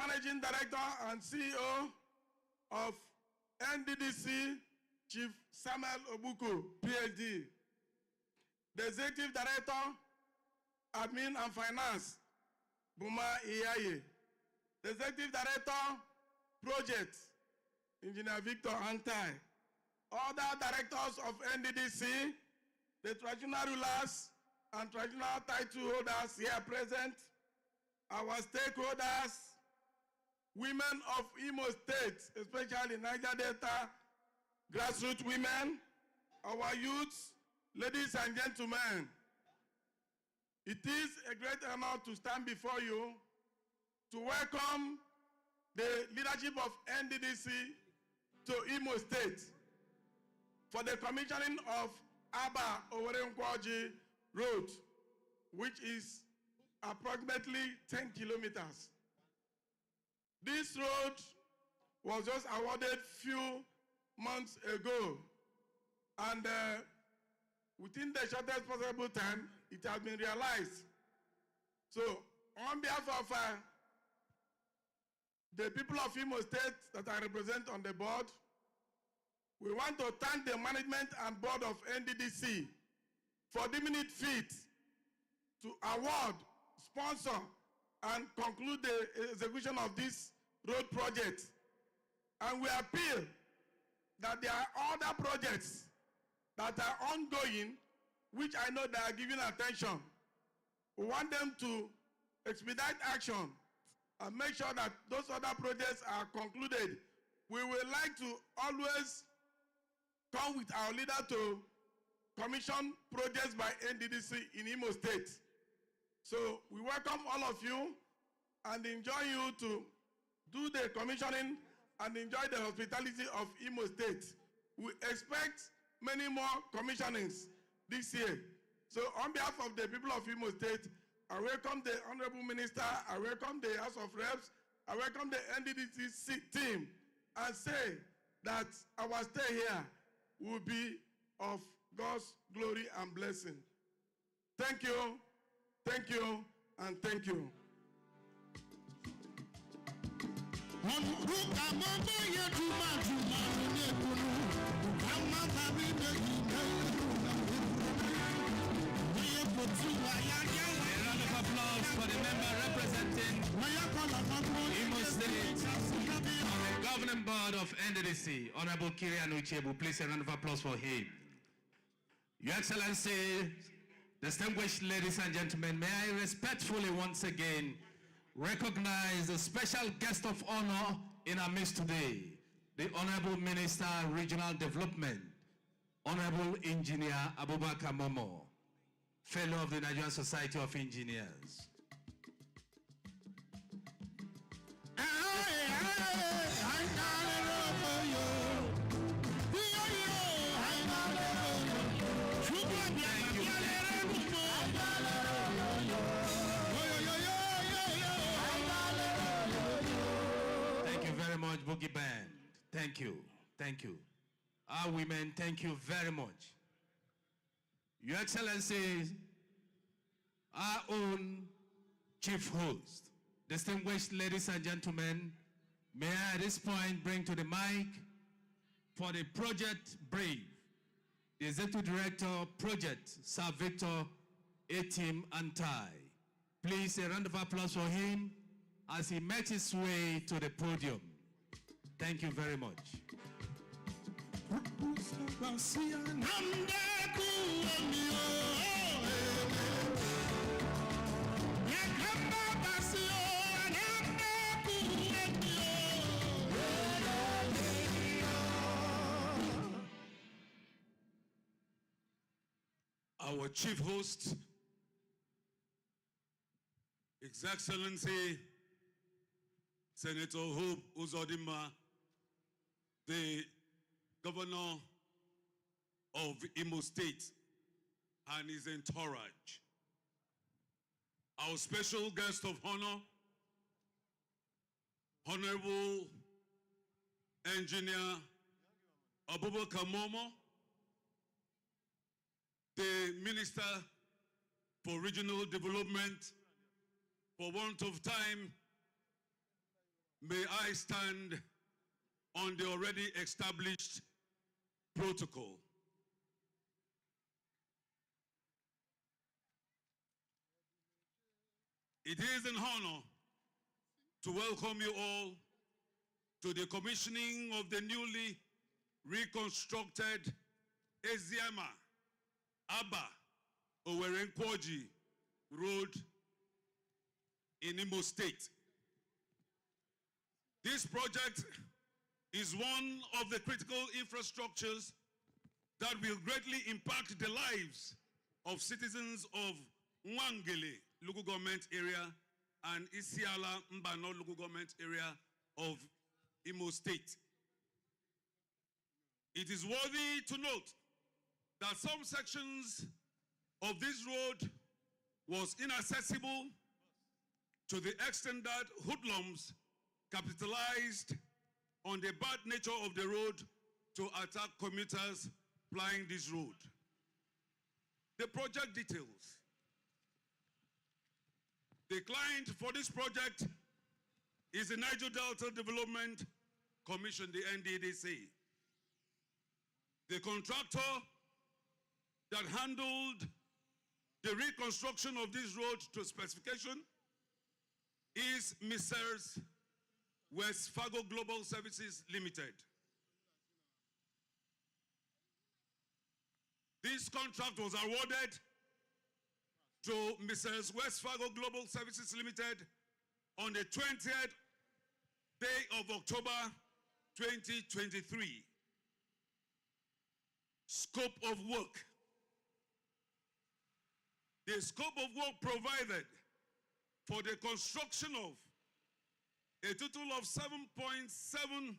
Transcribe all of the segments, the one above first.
Managing Director and CEO of NDDC, Chief Samuel Obuku, PhD. The Executive Director, Admin and Finance, Buma Iyaye. The Executive Director, Project, Engineer Victor Antai. Other directors of NDDC, the traditional rulers and traditional title holders here present, our stakeholders, women of Imo State, especially Niger Delta, grassroots women, our youths, ladies and gentlemen. It is a great honor to stand before you to welcome the leadership of NDDC to Imo State for the commissioning of Abba-Owerre Nkworji Road, which is approximately 10 kilometers. This road was just awarded few months ago, and within the shortest possible time, it has been realized. So, on behalf of the people of Imo State that I represent on the board, we want to thank the management and board of NDDC for deeming it fit to award, sponsor, and conclude the execution of this road project. And we appeal that there are other projects that are ongoing, which I know they are giving attention. We want them to expedite action and make sure that those other projects are concluded. We would like to always come with our leader to commission projects by NDDC in Imo State. So we welcome all of you and enjoy you to do the commissioning and enjoy the hospitality of Imo State. We expect many more commissionings this year. So on behalf of the people of Imo State, I welcome the Honorable Minister, I welcome the House of Reps, I welcome the NDDC team, and say that our stay here will be of God's glory and blessing. Thank you, and thank you. A round of applause for the member representing Imo State on the governing board of NDDC, Honorable Kirian Uchebu. Please a round of applause for him. Your Excellency, distinguished ladies and gentlemen, may I respectfully once again recognize the special guest of honor in our midst today, the Honorable Minister, Regional Development, Honorable Engineer Abubakar Momo, Fellow of the Nigerian Society of Engineers. Thank you very much, Boogie Band. Thank you. Thank you. Our women, thank you very much. Your Excellency, our own chief host, distinguished ladies and gentlemen, may I at this point bring to the mic for the project brief, the Executive Director, Project, Sir Victor A-Team Antai. Please, a round of applause for him as he makes his way to the podium. Thank you very much. Our chief host, His Excellency Senator Hope Uzodimma, the Governor of Imo State and his entourage. Our special guest of honor, Honorable Engineer Abubakar Momo, the Minister for Regional Development. For want of time, may I stand on the already established protocol. It is an honor to welcome you all to the commissioning of the newly reconstructed Eziama-Abba-Owerre Nkwoji Road in Imo State. This project is one of the critical infrastructures that will greatly impact the lives of citizens of Nwangele local government area and Isiala-Mbano local government area of Imo State. It is worthy to note that some sections of this road was inaccessible to the extent that hoodlums capitalized on the bad nature of the road to attack commuters plying this road. The project details. The client for this project is the Niger Delta Development Commission, the NDDC. The contractor that handled the reconstruction of this road to specification is Messrs. West Fargo Global Services Limited. This contract was awarded to Messrs. West Fargo Global Services Limited on the 20th day of October 2023. Scope of work. The scope of work provided for the construction of a total of 7.7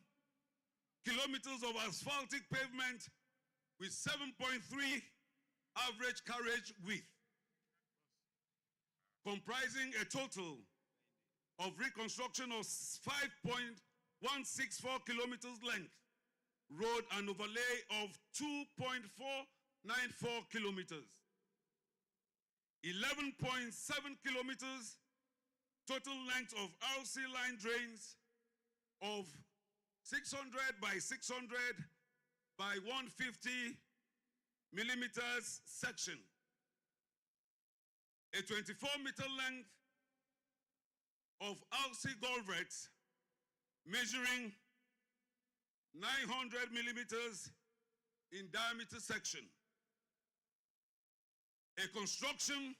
kilometers of asphaltic pavement with 7.3 average carriage width, comprising a total of reconstruction of 5.164 kilometers length, road and overlay of 2.494 kilometers, 11.7 kilometers total length of RC line drains of 600 by 600 by 150 millimeters section, a 24-meter length of RC culverts measuring 900 millimeters in diameter section, a construction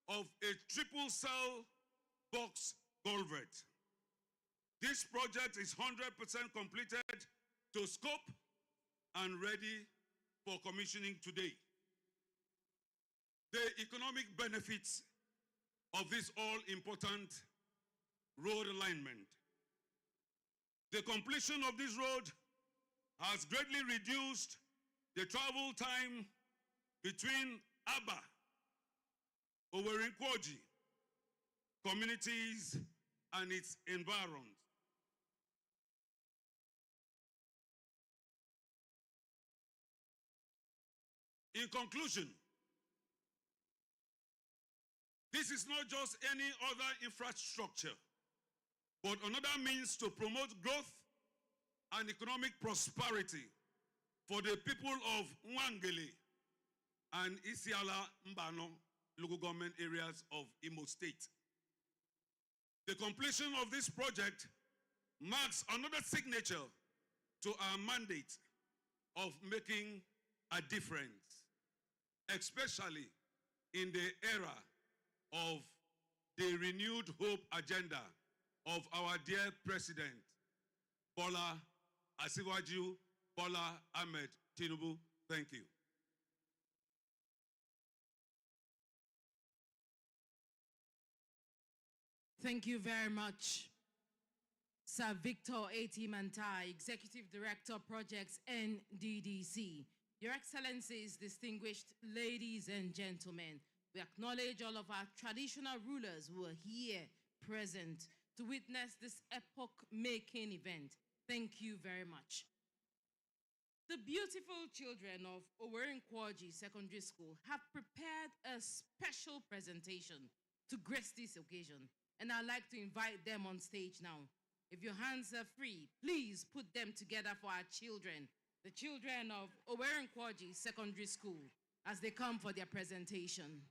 of a triple cell box culvert. This project is 100% completed to scope and ready for commissioning today. The economic benefits of this all-important road alignment. The completion of this road has greatly reduced the travel time between Abba, Owerri Nkwoji, communities, and its environs. In conclusion, this is not just any other infrastructure, but another means to promote growth and economic prosperity for the people of Nwangele and Isiala-Mbano local government areas of Imo State. The completion of this project marks another signature to our mandate of making a difference, especially in the era of the renewed hope agenda of our dear President, Bola Asiwaju Bola Ahmed Tinubu. Thank you. Thank you very much, Sir Victor A.T. Mantai, Executive Director, Projects, NDDC. Your Excellencies, distinguished ladies and gentlemen, we acknowledge all of our traditional rulers who are here present to witness this epoch-making event. Thank you very much. The beautiful children of Owerri Nkwoji Secondary School have prepared a special presentation to grace this occasion, and I'd like to invite them on stage now. If your hands are free, please put them together for our children, the children of Owerri Nkworji Secondary School, as they come for their presentation.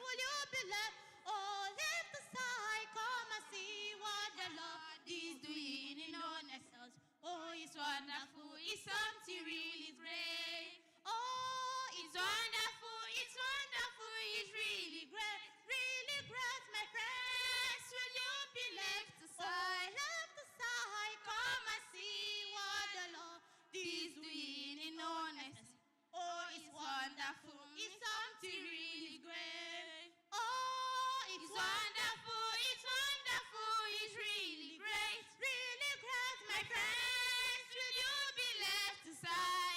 Will you be left or left aside? Come and see what the Lord is doing in honest us. Oh, it's wonderful, it's something really great. Oh, it's wonderful, it's really great, my friends. Will you be left aside? Left aside, come and see what the Lord is doing in honest us. Oh, it's wonderful, it's something really great. Oh, it's wonderful, it's really great, my friends. Will you be left aside?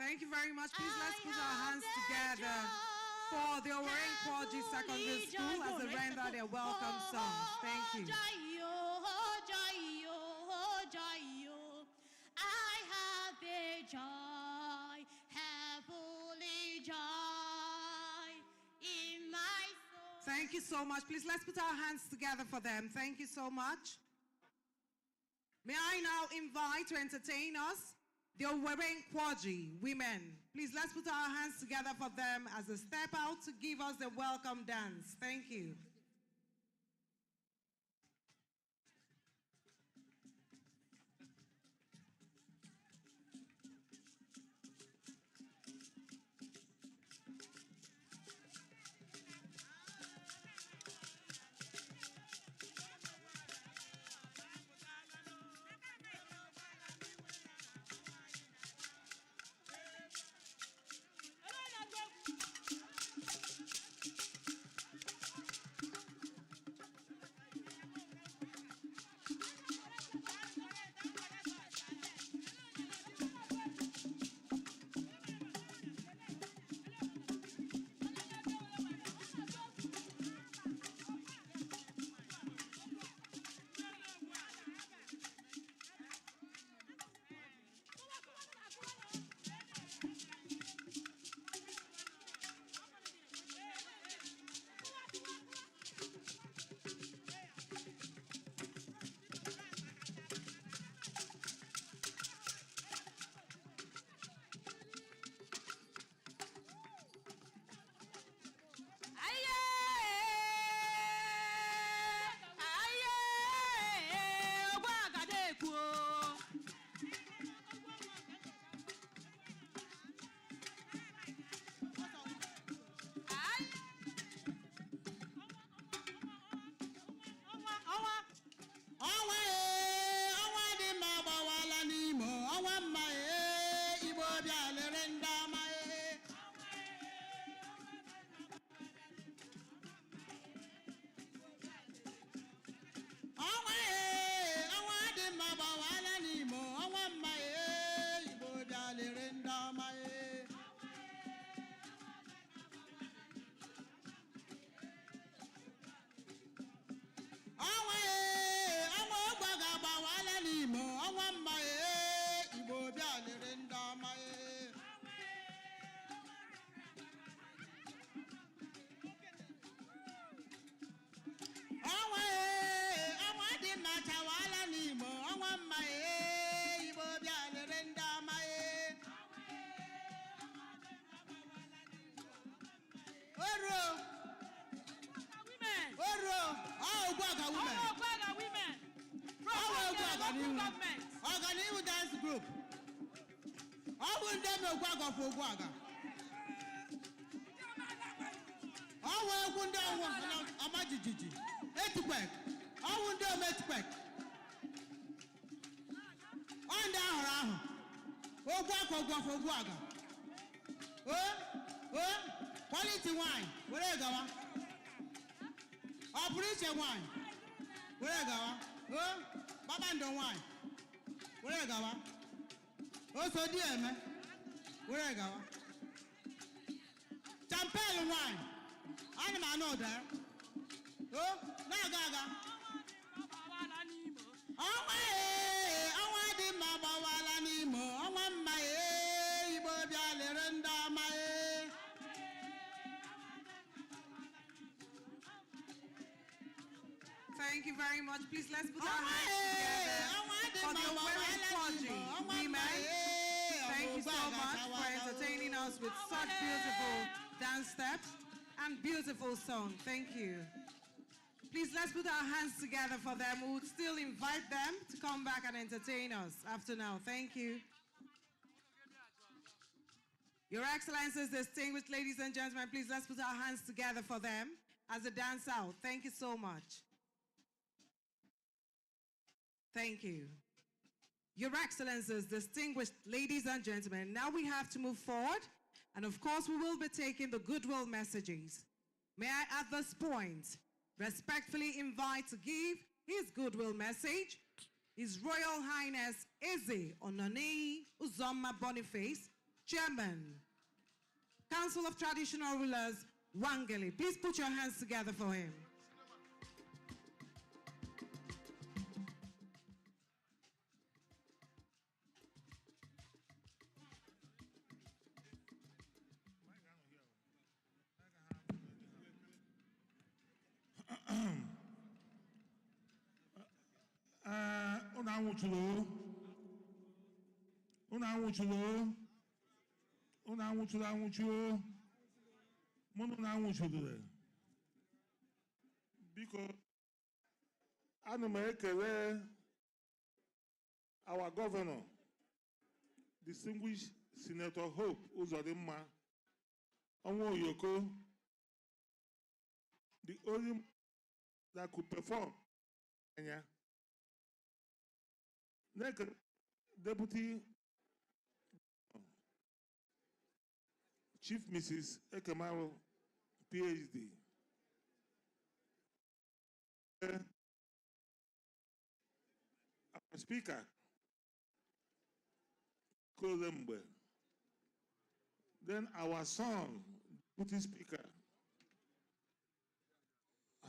Thank you very much. Please let's put our hands together for the Owerri Nkworji Secondary School as they render their welcome songs. Thank you. I have a joy, heavenly joy in my soul. Thank you so much. Please let's put our hands together for them. Thank you so much. May I now invite to entertain us the Owerri Nkworji women. Please let's put our hands together for them as they step out to give us the welcome dance. Thank you. Organize dance group. I will never go for Guaga. I will down a majiji. Earthquake. I will do earthquake. On down. Oh, Guaga for Guaga. Quality wine. Where I go? Operation wine. Where I go? Babando wine. Where I go? Oh, so dear, man. Where I go? Champagne wine. I know that. Oh, Nagaga. Oh, I want him, Mama Walanimo. I want my Thank you very much. Please let's put our hands together for the Owerri Nkworji women. Thank you so much for entertaining us with such beautiful dance steps and beautiful song. Thank you. Please let's put our hands together for them. We would still invite them to come back and entertain us after now. Thank you. Your Excellencies, distinguished ladies and gentlemen, please let's put our hands together for them as they dance out. Thank you so much. Thank you. Your Excellencies, distinguished ladies and gentlemen, now we have to move forward, and of course we will be taking the goodwill messages. May I at this point respectfully invite to give his goodwill message His Royal Highness Eze Ononei Uzoma Boniface, Chairman, Council of Traditional Rulers, Wangele. Please put your hands together for him. Because our governor, distinguished Senator Hope Uzodimma, Onwo Yoko, the only that could perform. Next, Deputy Chief Mrs. Ekemaro, PhD. Our Speaker, Kolembe. Then our son, Deputy Speaker,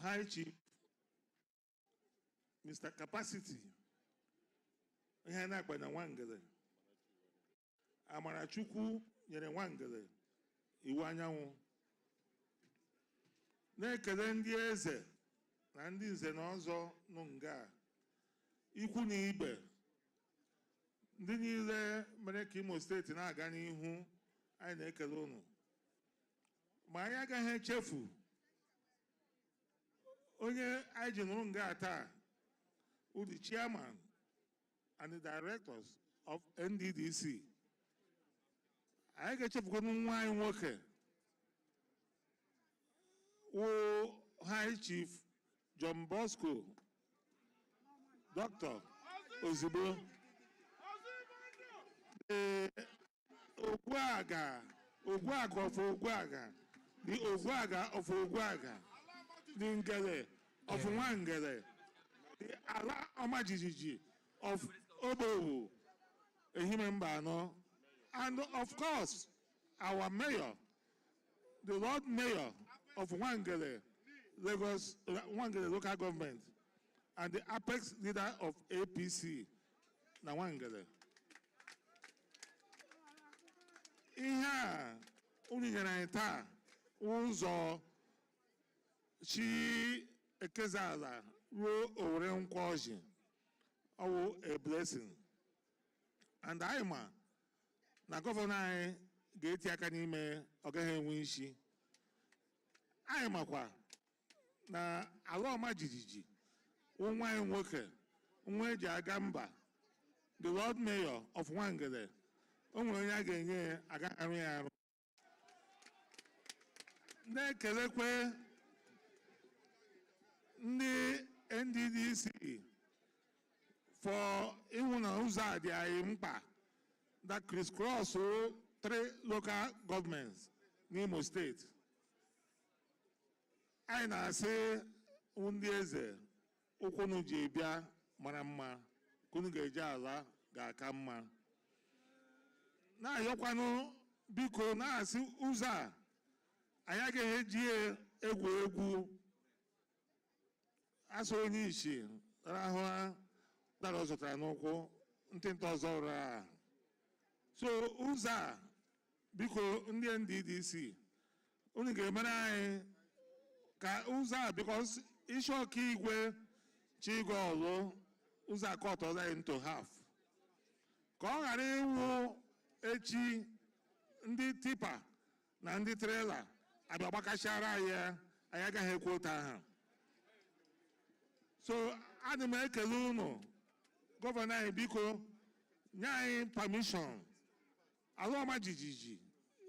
High Chief, Mr. Capacity, Amarachukwu nyere Wangele, Iwanyanwu. Na-ekele ndị eze na ndị nze na ọzọ nọ nga ikwu na ibe ndị niile mere ka Imo steeti na-aga n'ihu, anyị na-ekele unu. Ma anyị agaghị echefu onye anyị ji nụrụ nga taa, the chairman and the directors of NDDC. Anyị ga-echefukwa nwa anyị nwoke wụ High Chief John Bosco, Dr. Ozigbo, Ogwaga of Ogwaga, the Ogwaga of Ogwaga, the Nkwerre of Wangele, the Ala Omajiji of Obowu, a human bano, and of course, our mayor, the Lord Mayor of Wangele, Lagos, Wangele local government, and the apex leader of APC, na Wangele. Ihe unu nyere anyị taa ụzọ chi Ekezala ruo Owerri Nkworji, a blessing. And anyị ma na gọvanọ anyị ga-eti aka n'ime ọ gaghị enwe isi. Anyị makwa na ala ọma jijiji nwa anyị nwoke nwa eji aga mba, the Lord Mayor of Wangele, o nwere onye a ga-enye aga arụ ya arụ. Na-ekelekwe ndị NDDC for ịhụ na ụzọ a dị anyị mkpa that crisscross 3 local governments n'Imo State. Anyị na-asị ndị eze ụkwụnụ ji bịa mara mma, kunu ga-eji ala ga-aka mma. Na-ayọkwanụ biko na-asị ụzọ a anyị agaghị eji egwu asụ onye isi rahụ dara ọ zụtara n'ụkwụ ntị ọzọ ụra. So ụzọ a biko ndị NDDC unu ga-emere anyị ka ụzọ a, because isi ọka igwe Chigo ọlụ ụzọ a cut anyị into half, ka ọ ghara ịwụ echi ndị tipa na ndị trela abịa gbakashara anyị agaghị ekwe otu aha. So ana m ekele unu gọvanọ anyị, biko nye anyị permission, ala ọma jijiji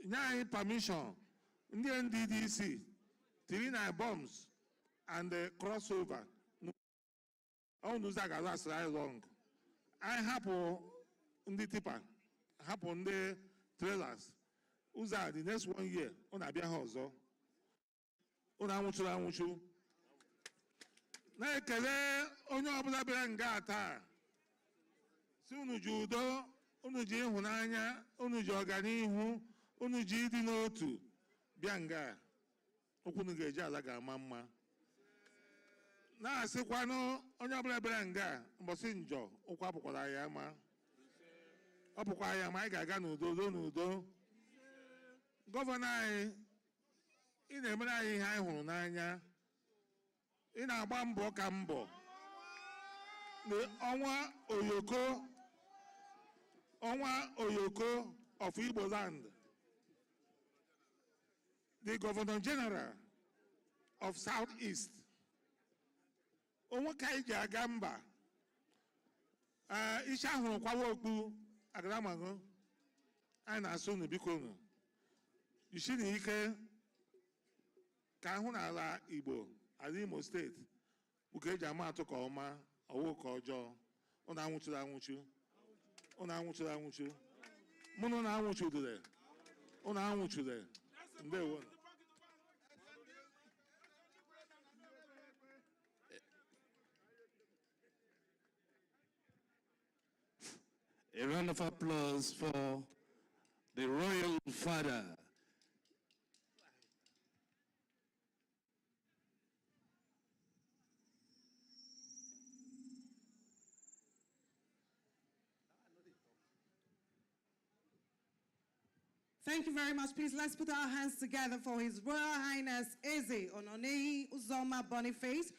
nye anyị permission, ndị NDDC 3 bombs and the crossover. All those that last very long. I happen ndị tipa, happen ndị trailers. Uza the next 1 year, ona abịa ha ọzọ. Ona anwụchụ. Na-ekele onye ọbụla bịara nga taa. Si unu ji udo, unu ji ịhụnanya, unu ji ọganihu, unu ji ịdị n'otu bịa nga okwu unu ga-eji ala ga-ama mma. Na-asịkwanụ onye ọbụla bịara nga mbọsị njọ ụkwụ apụkwara ya ama. Ọ pụkwara ya ma anyị ga-aga n'udo n'udo. Gọvanọ anyị, ị na-emere anyị ihe anyị hụrụ n'anya. Ị na-agba mbọ ka mbọ. Ọnwa Oyoko of Igbo land, the Governor General of Southeast. Onwe ka anyị ji aga mba. Isi ahụrụ kwawa okpu agaramanụ. Anyị na-asụ unu biko unu. Isi na ike ka ahụ n'ala Igbo, ala Imo steeti, uke eji ama atụ ka ọma, ọwụ ka ọjọọ. Unu anwụchuru anwụchu. Unu anwụchuru anwụchu. Mụ na unu anwụchudere. Unu anwụchudere. Ndewo. A round of applause for the royal father. Thank you very much. Please, let's put our hands together for His Royal Highness Eze Ononei Uzoma Boniface.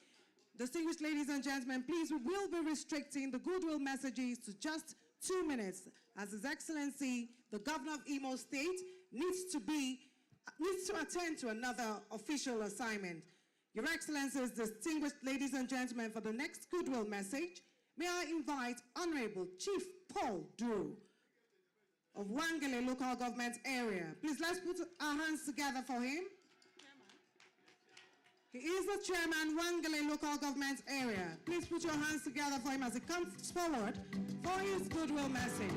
Distinguished ladies and gentlemen, please, we will be restricting the goodwill messages to just 2 minutes, as His Excellency, the Governor of Imo State, needs to attend to another official assignment. Your Excellencies, distinguished ladies and gentlemen, for the next goodwill message, may I invite Honorable Chief Paul Duru of Wangele Local Government Area. Please, let's put our hands together for him. He is the chairman, Wangele Local Government Area. Please put your hands together for him as he comes forward for his goodwill message.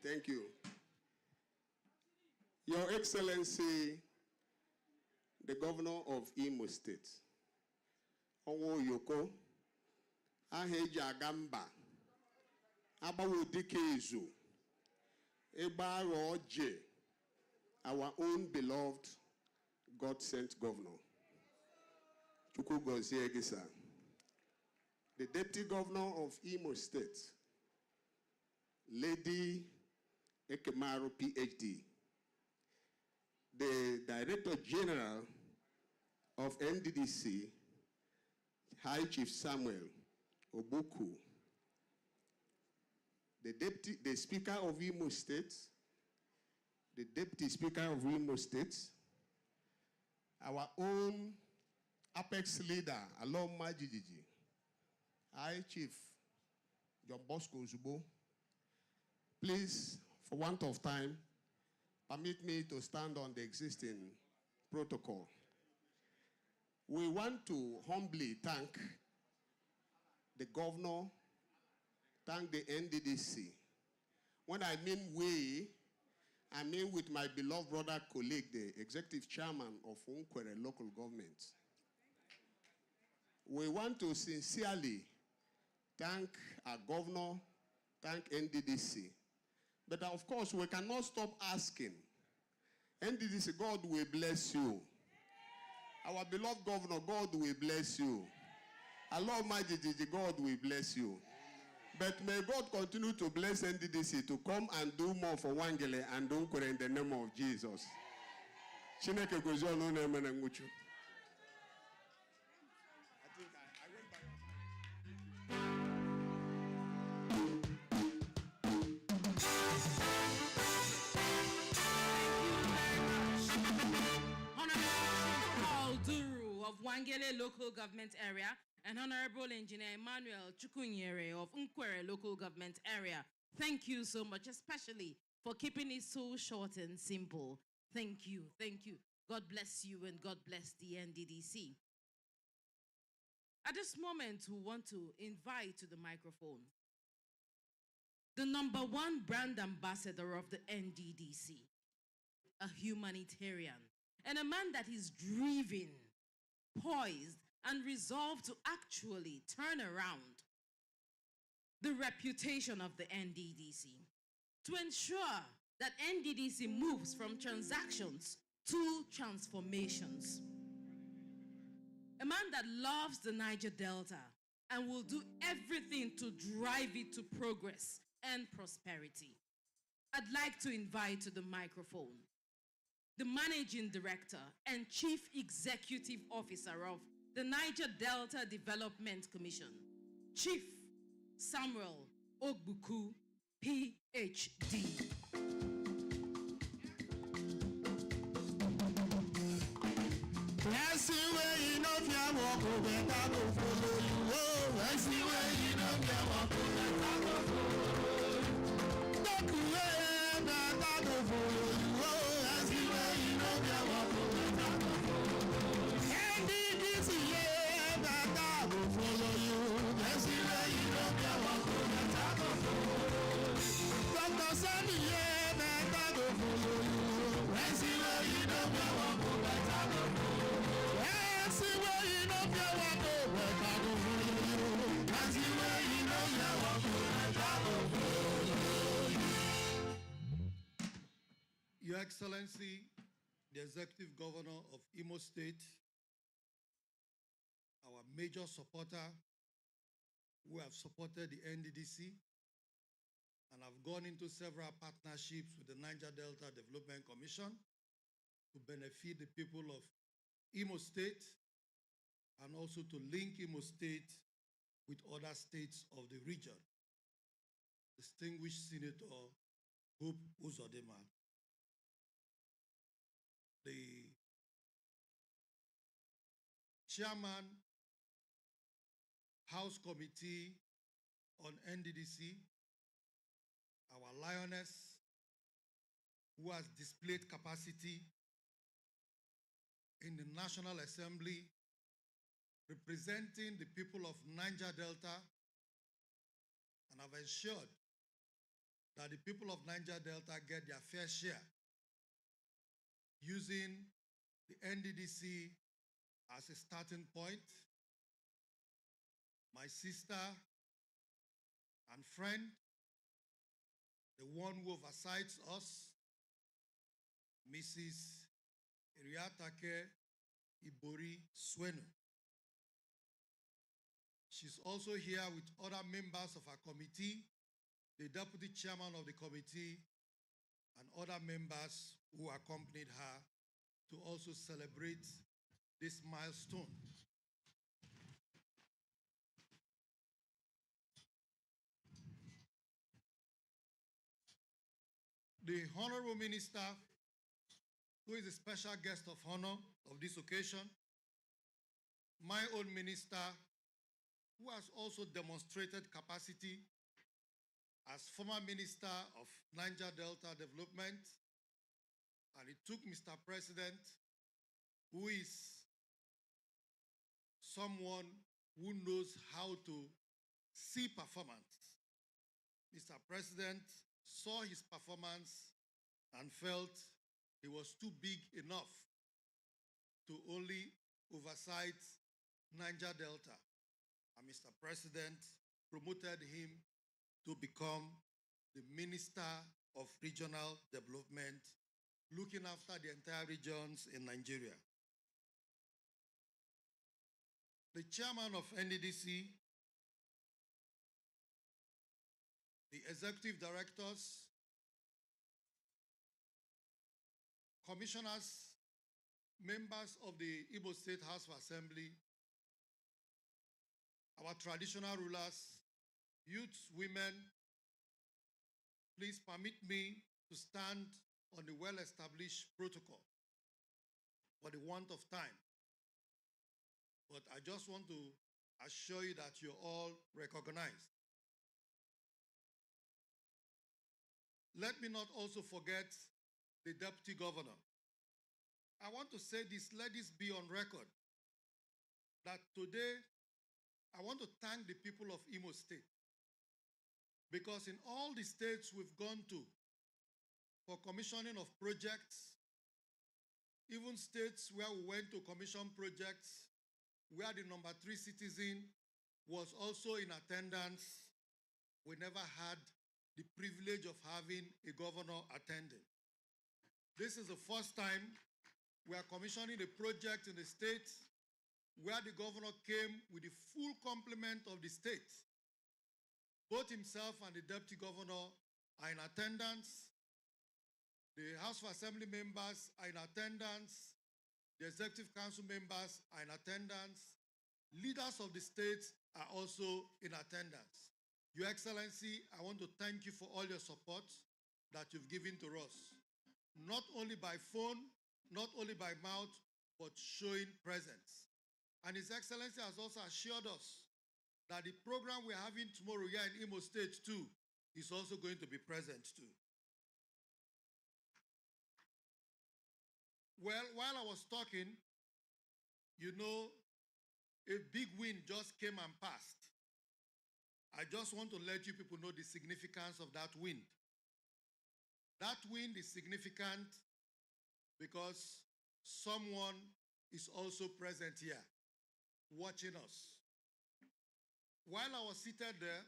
Thank you. Your Excellency, the Governor of Imo State, Onwo Yoko, Aheja Agamba, Abawo Dikezu, Eba Roje, our own beloved God-sent Governor, Chukwu Gozie Egisa, the Deputy Governor of Imo State, Lady Ekemaru, PhD, the Director General of NDDC, High Chief Samuel Obuku, the Speaker of Imo State, the Deputy Speaker of Imo State, our own Apex Leader, Alom Majidiji, High Chief John Bosco Zubo. Please, for want of time, permit me to stand on the existing protocol. We want to humbly thank the governor, thank the NDDC. When I mean we, I mean with my beloved brother colleague, the executive chairman of Nkwerre local government. We want to sincerely thank our governor, thank NDDC. But of course, we cannot stop asking. NDDC, God will bless you. Our beloved governor, God will bless you. Allah Majidiji, God will bless you. But may God continue to bless NDDC to come and do more for Wangele and Nkwerre in the name of Jesus. Chineke gozi ọnụ na-eme na nwuchu. Wangele Local Government Area and Honorable Engineer Emmanuel Chukwunyere of Nkwerre Local Government Area. Thank you so much, especially for keeping it so short and simple. Thank you, thank you. God bless you and God bless the NDDC. At this moment, we want to invite to the microphone the #1 brand ambassador of the NDDC, a humanitarian, and a man that is driven, poised, and resolved to actually turn around the reputation of the NDDC, to ensure that NDDC moves from transactions to transformations. A man that loves the Niger Delta and will do everything to drive it to progress and prosperity. I'd like to invite to the microphone the Managing Director and Chief Executive Officer of the Niger Delta Development Commission, Chief Samuel Ogbuku, PhD. Your Excellency, the Executive Governor of Imo State, our major supporter who have supported the NDDC and have gone into several partnerships with the Niger Delta Development Commission to benefit the people of Imo State and also to link Imo State with other states of the region. Distinguished Senator Hope Uzodinma, the Chairman, House Committee on NDDC, our lioness, who has displayed capacity in the National Assembly, representing the people of Niger Delta, and have ensured that the people of Niger Delta get their fair share, using the NDDC as a starting point. My sister and friend, the one who oversees us, Mrs. Iriatake Ibori Swenu. She's also here with other members of our committee, the deputy chairman of the committee, and other members who accompanied her to also celebrate this milestone. The Honorable Minister, who is a special guest of honor of this occasion, my own minister, who has also demonstrated capacity as former Minister of Niger Delta Development, and it took Mr. President, who is someone who knows how to see performance. Mr. President saw his performance and felt he was too big enough to only oversight Niger Delta. And Mr. President promoted him to become the Minister of Regional Development, looking after the entire regions in Nigeria. The chairman of NDDC, the executive directors, commissioners, members of the Igbo State House of Assembly, our traditional rulers, youths, women, please permit me to stand on the well-established protocol for the want of time. But I just want to assure you that you're all recognized. Let me not also forget the deputy governor. I want to say this, let this be on record, that today I want to thank the people of Imo State, because in all the states we've gone to for commissioning of projects, even states where we went to commission projects, where the number 3 citizen was also in attendance, we never had the privilege of having a governor attending. This is the first time we are commissioning a project in the state where the governor came with the full complement of the state. Both himself and the deputy governor are in attendance. The House of Assembly members are in attendance. The Executive Council members are in attendance. Leaders of the states are also in attendance. Your Excellency, I want to thank you for all your support that you've given to us, not only by phone, not only by mouth, but showing presence. And His Excellency has also assured us that the program we're having tomorrow here in Imo State too is also going to be present too. Well, while I was talking, you know, a big wind just came and passed. I just want to let you people know the significance of that wind. That wind is significant because someone is also present here, watching us. While I was seated there,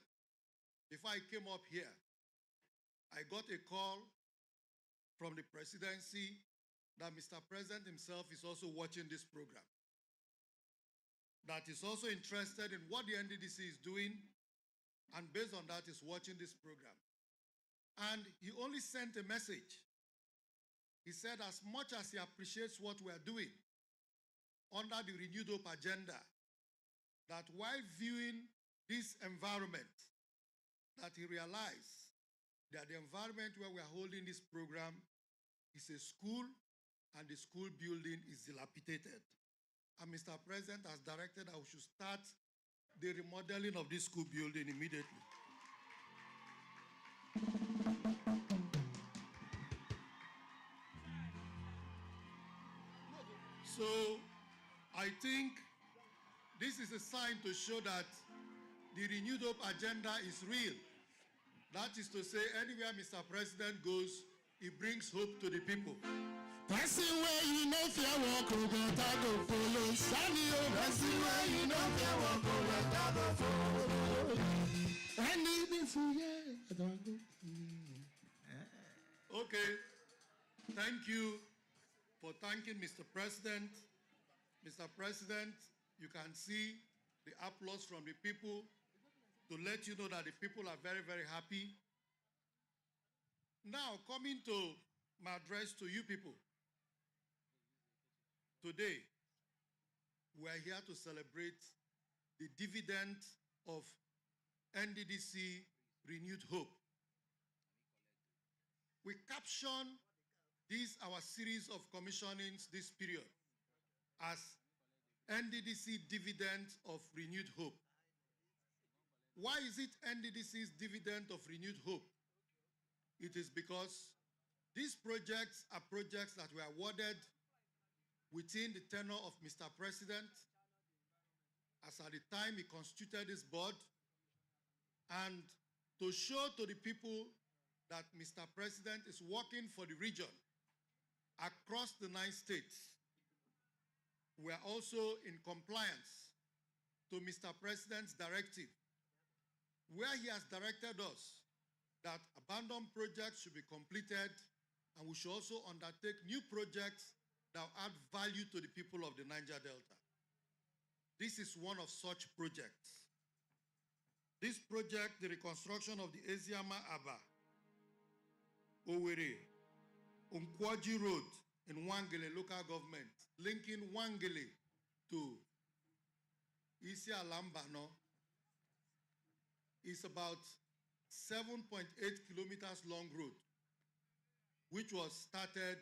before I came up here, I got a call from the presidency that Mr. President himself is also watching this program, that is also interested in what the NDDC is doing, and based on that is watching this program. And he only sent a message. He said as much as he appreciates what we are doing under the Renewed Hope agenda, that while viewing this environment, that he realized that the environment where we are holding this program is a school, and the school building is dilapidated. And Mr. President has directed that we should start the remodeling of this school building immediately. So I think this is a sign to show that the Renewed Hope agenda is real. That is to say, anywhere Mr. President goes, he brings hope to the people. That's the way you know if you walk over, that go follow. Sunny, that's the way you know if you walk over, that go follow. I need it for you. Okay. Thank you for thanking Mr. President. Mr. President, you can see the applause from the people to let you know that the people are very, very happy. Now, coming to my address to you people. Today, we are here to celebrate the dividend of NDDC Renewed Hope. We caption this, our series of commissionings this period, as NDDC Dividend of Renewed Hope. Why is it NDDC's Dividend of Renewed Hope? It is because these projects are projects that were awarded within the tenure of Mr. President, as at the time he constituted this board, and to show to the people that Mr. President is working for the region across the 9 states. We are also in compliance to Mr. President's directive, where he has directed us that abandoned projects should be completed, and we should also undertake new projects that will add value to the people of the Niger Delta. This is one of such projects. This project, the reconstruction of the Eziama-Abba-Owerre, Nkworji Road in Wangele local government, linking Wangele to Isialambano, is about 7.8 kilometers long road, which was started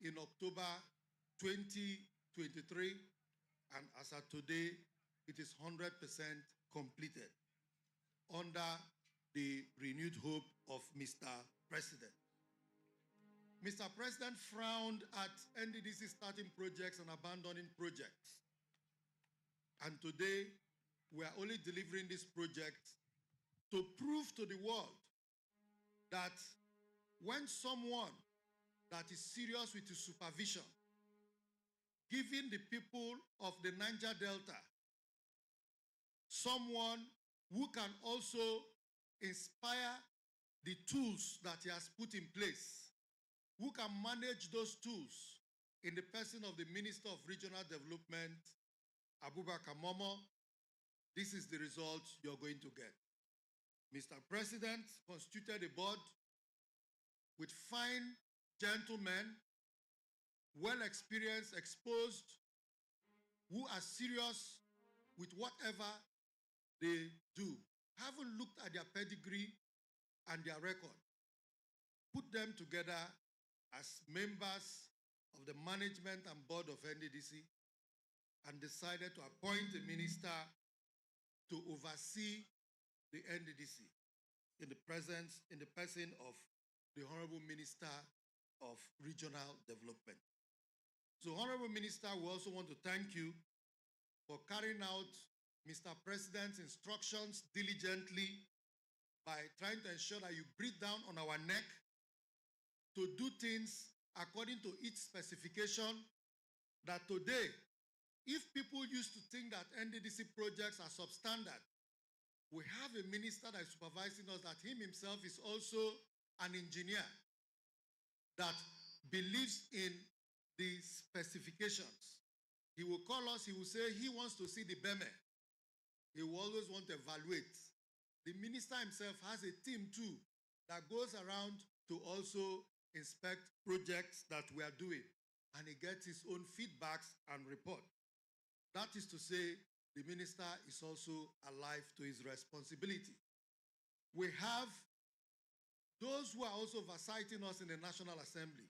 in October 2023, and as of today, it is 100% completed under the renewed hope of Mr. President. Mr. President frowned at NDDC starting projects and abandoning projects. And today, we are only delivering this project to prove to the world that when someone that is serious with his supervision, giving the people of the Niger Delta someone who can also inspire the tools that he has put in place, who can manage those tools in the person of the Minister of Regional Development, Abubakar Momo, this is the result you're going to get. Mr. President constituted a board with fine gentlemen, well-experienced, exposed, who are serious with whatever they do. Haven't looked at their pedigree and their record. Put them together as members of the management and board of NDDC and decided to appoint a minister to oversee the NDDC in the person of the Honorable Minister of Regional Development. So, Honorable Minister, we also want to thank you for carrying out Mr. President's instructions diligently by trying to ensure that you breathe down on our neck to do things according to each specification, that today, if people used to think that NDDC projects are substandard, we have a minister that is supervising us, that him himself is also an engineer that believes in the specifications. He will call us, he will say he wants to see the BEME. He will always want to evaluate. The minister himself has a team too that goes around to also inspect projects that we are doing, and he gets his own feedbacks and report. That is to say, the minister is also alive to his responsibility. We have those who are also oversighting us in the National Assembly,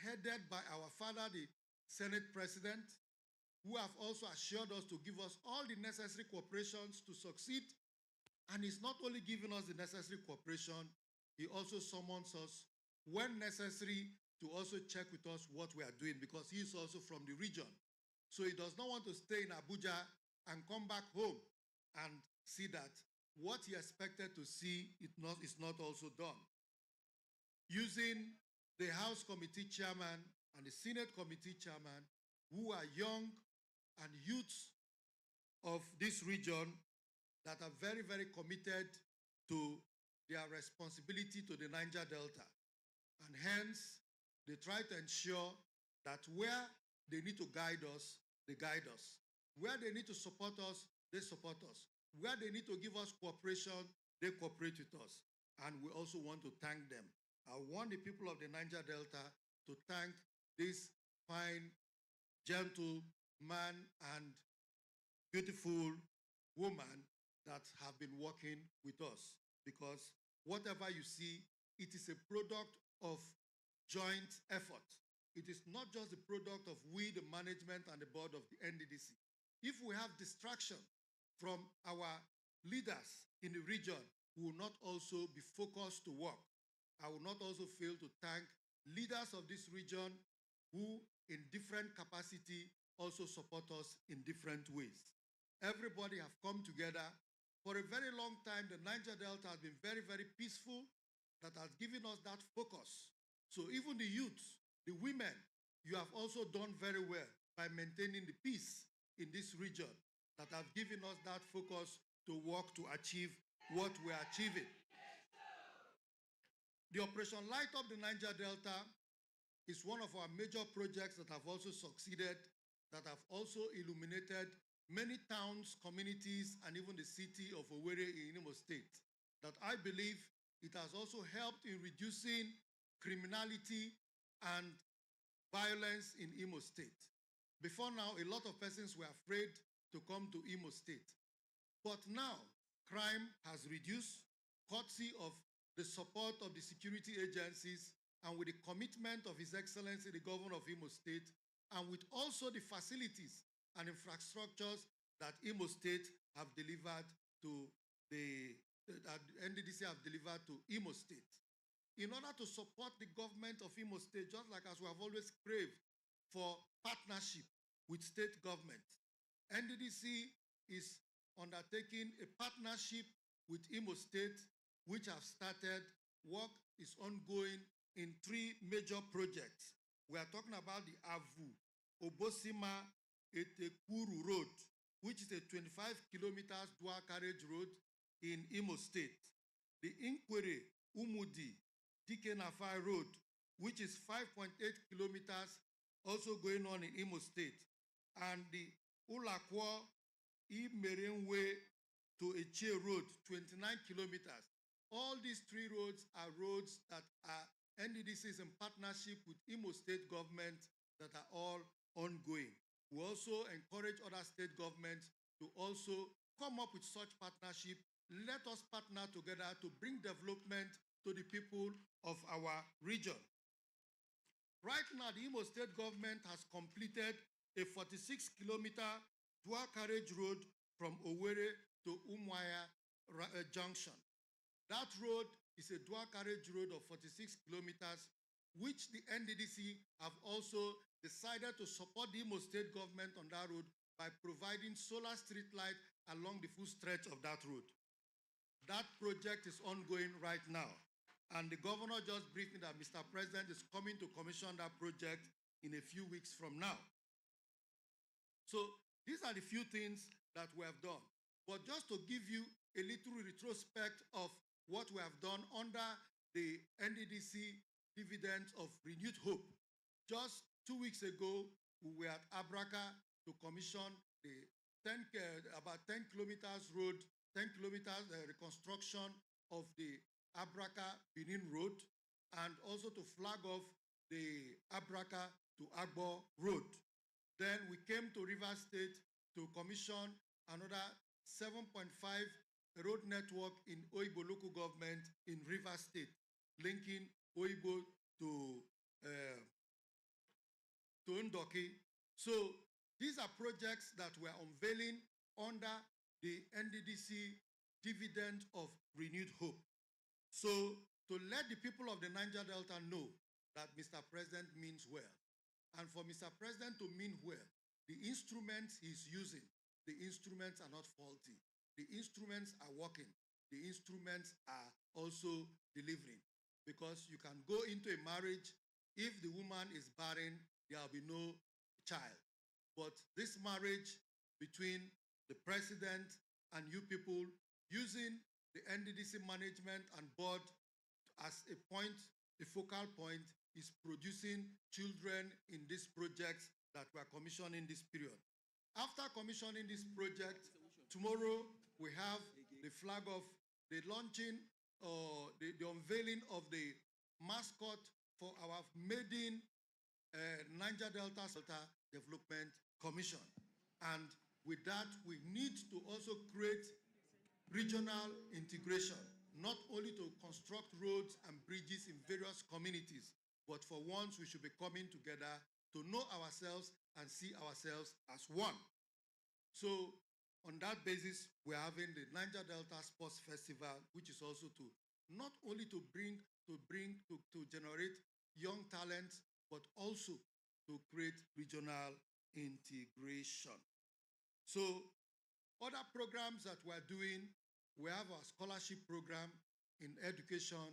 headed by our father, the Senate President, who have also assured us to give us all the necessary cooperations to succeed. And he's not only giving us the necessary cooperation, he also summons us when necessary to also check with us what we are doing, because he is also from the region. So he does not want to stay in Abuja and come back home and see that what he expected to see is not also done. Using the House Committee Chairman and the Senate Committee Chairman, who are young and youths of this region that are very, very committed to their responsibility to the Niger Delta. And hence, they try to ensure that where they need to guide us, they guide us. Where they need to support us, they support us. Where they need to give us cooperation, they cooperate with us. And we also want to thank them. I want the people of the Niger Delta to thank this fine, gentle man and beautiful woman that have been working with us. Because whatever you see, it is a product of joint effort. It is not just the product of we, the management and the board of the NDDC. If we have distraction from our leaders in the region, we will not also be focused to work. I will not also fail to thank leaders of this region who, in different capacity, also support us in different ways. Everybody have come together. For a very long time, the Niger Delta has been very, very peaceful. That has given us that focus. So even the youths, the women, you have also done very well by maintaining the peace in this region that have given us that focus to work to achieve what we are achieving. The Operation Light Up the Niger Delta is one of our major projects that have also succeeded, that have also illuminated many towns, communities, and even the city of Owerri in Imo State, that I believe it has also helped in reducing criminality and violence in Imo State. Before now, a lot of persons were afraid to come to Imo State. But now, crime has reduced, courtesy of the support of the security agencies and with the commitment of His Excellency, the Governor of Imo State, and with also the facilities and infrastructures that Imo State have delivered to that NDDC have delivered to Imo State. In order to support the government of Imo State, just like as we have always craved for partnership with state government, NDDC is undertaking a partnership with Imo State, which have started. Work is ongoing in 3 major projects. We are talking about the Avu Obosima Etekuru Road, which is a 25 kilometers dual carriage road in Imo State. The Nkwerre Umudi Dikenafai Road, which is 5.8 kilometers, also going on in Imo State. And the Ulakwa Imerenwe to Eche Road, 29 kilometers. All these 3 roads are roads that are NDDC is in partnership with Imo State government that are all ongoing. We also encourage other state governments to also come up with such partnership. Let us partner together to bring development to the people of our region. Right now, the Imo State government has completed a 46-kilometer dual carriage road from Owerri to Umuahia Junction. That road is a dual carriage road of 46 kilometers, which the NDDC have also decided to support the Imo State government on that road by providing solar street light along the full stretch of that road. That project is ongoing right now. And the governor just briefed me that Mr. President is coming to commission that project in a few weeks from now. So these are the few things that we have done. But just to give you a little retrospect of what we have done under the NDDC dividends of renewed hope. Just 2 weeks ago, we were at Abraka to commission the about 10 kilometers road, 10 kilometers reconstruction of the Abraka Benin Road, and also to flag off the Abraka to Agbo Road. Then we came to Rivers State to commission another 7.5 road network in Oyibo local government in Rivers State, linking Oyibo to Ndoki. So these are projects that we're unveiling under the NDDC dividend of renewed hope. So to let the people of the Niger Delta know that Mr. President means well, and for Mr. President to mean well, the instruments he's using, the instruments are not faulty. The instruments are working. The instruments are also delivering. Because you can go into a marriage, if the woman is barren, there will be no child. But this marriage between the president and you people, using the NDDC management and board as a point, a focal point, is producing children in these projects that we are commissioning this period. After commissioning this project, tomorrow we have the flag of the launching or the unveiling of the mascot for our maiden Niger Delta Development Commission. And with that, we need to also create regional integration, not only to construct roads and bridges in various communities, but for once we should be coming together to know ourselves and see ourselves as one. So on that basis, we're having the Niger Delta Sports Festival, which is also to not only to generate young talents, but also to create regional integration. So other programs that we're doing, we have our scholarship program in education.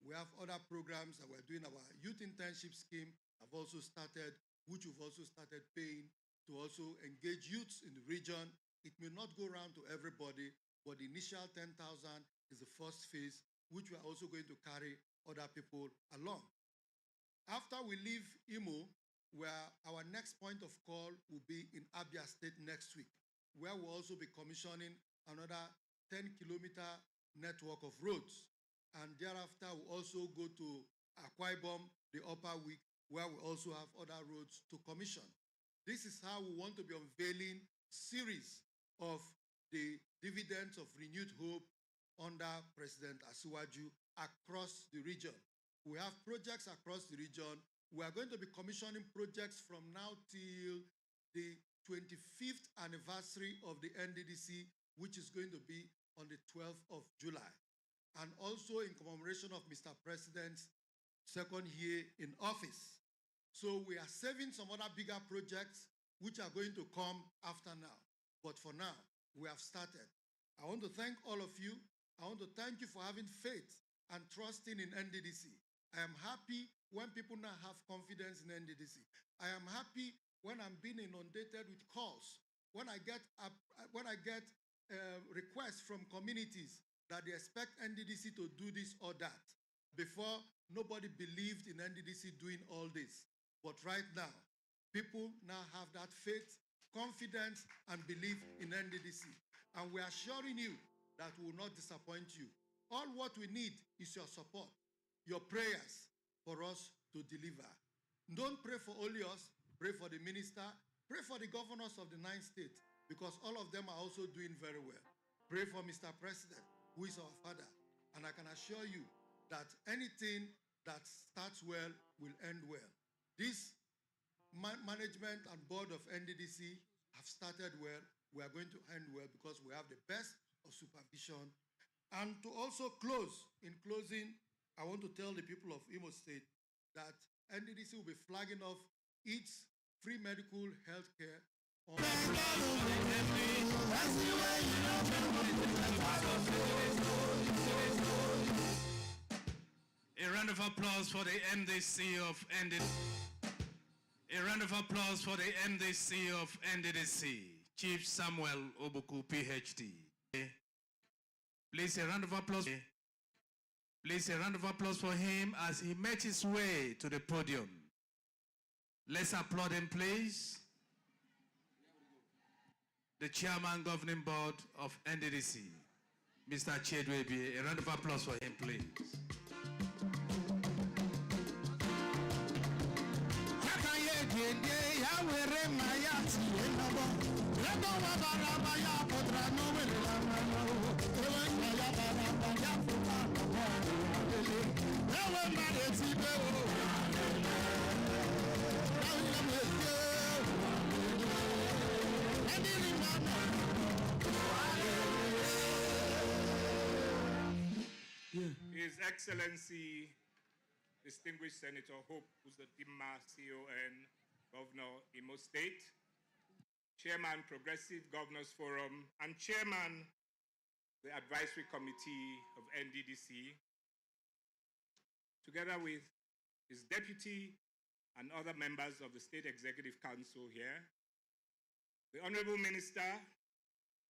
We have other programs that we're doing. Our youth internship scheme have also started, which we've also started paying to also engage youths in the region. It may not go around to everybody, but the initial 10,000 is the first phase, which we are also going to carry other people along. After we leave Imo, where our next point of call will be in Abia State next week, where we'll also be commissioning another 10-kilometer network of roads. And thereafter, we'll also go to Akwa Ibom the upper week, where we also have other roads to commission. This is how we want to be unveiling series of the dividends of renewed hope under President Asiwaju across the region. We have projects across the region. We are going to be commissioning projects from now till the 25th anniversary of the NDDC, which is going to be on the 12th of July. And also in commemoration of Mr. President's second year in office. So we are saving some other bigger projects which are going to come after now. But for now, we have started. I want to thank all of you. I want to thank you for having faith and trusting in NDDC. I am happy when people now have confidence in NDDC. I am happy when I'm being inundated with calls, when I get requests from communities that they expect NDDC to do this or that. Before, nobody believed in NDDC doing all this. But right now, people now have that faith, confidence, and belief in NDDC. And we are assuring you that we will not disappoint you. All what we need is your support, your prayers for us to deliver. Don't pray for only us, pray for the minister, pray for the governors of the 9 states, because all of them are also doing very well. Pray for Mr. President, who is our father. And I can assure you that anything that starts well will end well. This management and board of NDDC have started well. We are going to end well because we have the best of supervision. And to also close, in closing, I want to tell the people of Imo State that NDDC will be flagging off its free medical health care on A round of applause for the MDC of NDDC. A round of applause for the MDC of NDDC, Chief Samuel Obuku, PhD. Please a round of applause. Please a round of applause for him as he makes his way to the podium. Let's applaud him, please. The Chairman Governing Board of NDDC, Mr. Chedwebi. A round of applause for him, please. His Excellency, Distinguished Senator Hope Uzodimma, CON, Governor, Imo State, Chairman, Progressive Governors Forum, and Chairman, the Advisory Committee of NDDC, together with his deputy and other members of the State Executive Council here, the Honorable Minister,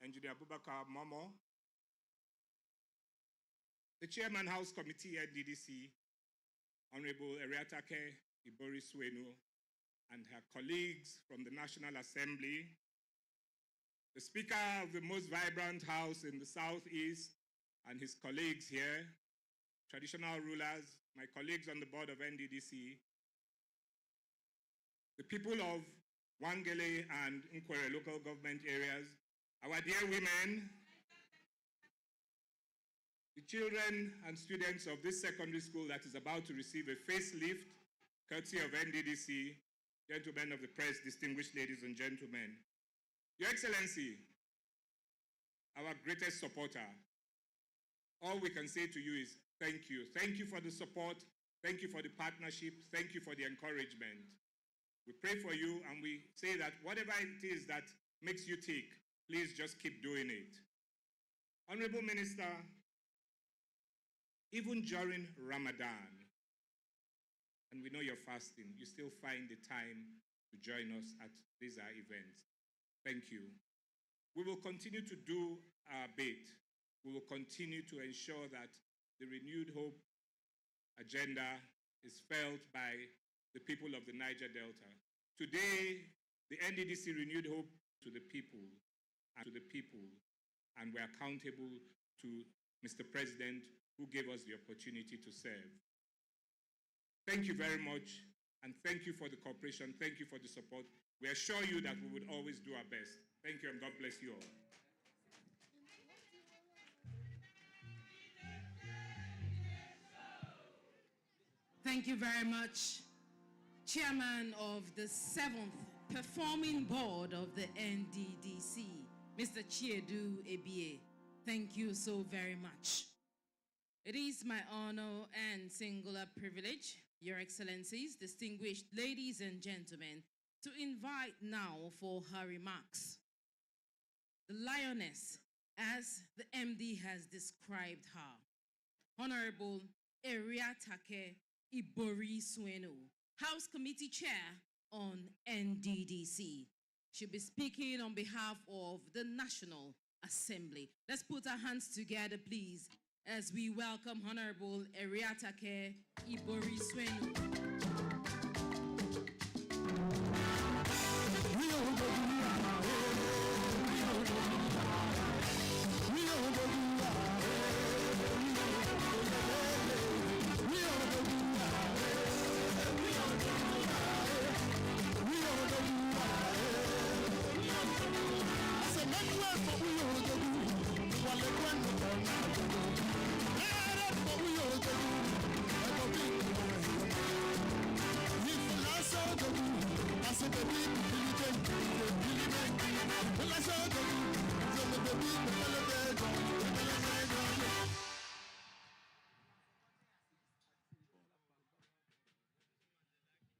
Engineer Abubakar Momo, the Chairman House Committee at NDDC, Honorable Eriatake Iboriswenu, and her colleagues from the National Assembly, the Speaker of the most vibrant House in the Southeast, and his colleagues here, traditional rulers, my colleagues on the board of NDDC, the people of Wangele and Nkwerre local government areas, our dear women, the children and students of this secondary school that is about to receive a facelift, courtesy of NDDC, gentlemen of the press, distinguished ladies and gentlemen. Your Excellency, our greatest supporter, all we can say to you is thank you. Thank you for the support. Thank you for the partnership. Thank you for the encouragement. We pray for you and we say that whatever it is that makes you tick, please just keep doing it. Honorable Minister, even during Ramadan, and we know you're fasting, you still find the time to join us at these events. Thank you. We will continue to do our bit. We will continue to ensure that the Renewed Hope agenda is felt by the people of the Niger Delta. Today, the NDDC Renewed Hope to the people, and we're accountable to Mr. President, who gave us the opportunity to serve. Thank you very much, and thank you for the cooperation. Thank you for the support. We assure you that we would always do our best. Thank you, and God bless you all. Thank you very much, Chairman of the 7th Performing Board of the NDDC, Mr. Chiedu Ebie. Thank you so very much. It is my honor and singular privilege, Your Excellencies, distinguished ladies and gentlemen, to invite now for her remarks the lioness, as the MD has described her, Honorable Eriatake Ibori Sweno, House Committee Chair on NDDC. She'll be speaking on behalf of the National Assembly. Let's put our hands together, please, as we welcome Honorable Eriatake Ibori Sweno.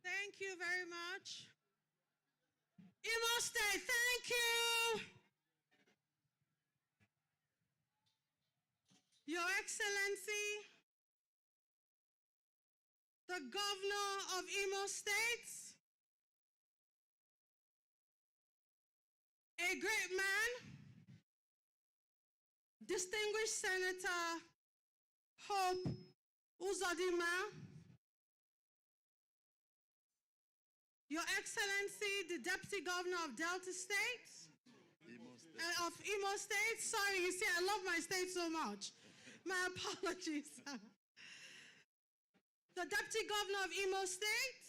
Thank you very much. Imo State, thank you. Your Excellency, the Governor of Imo State, a great man, distinguished Senator Hope Uzodinma, Your Excellency, the Deputy Governor of Delta State, of Imo State. Sorry, you see, I love my state so much. My apologies. The Deputy Governor of Imo State,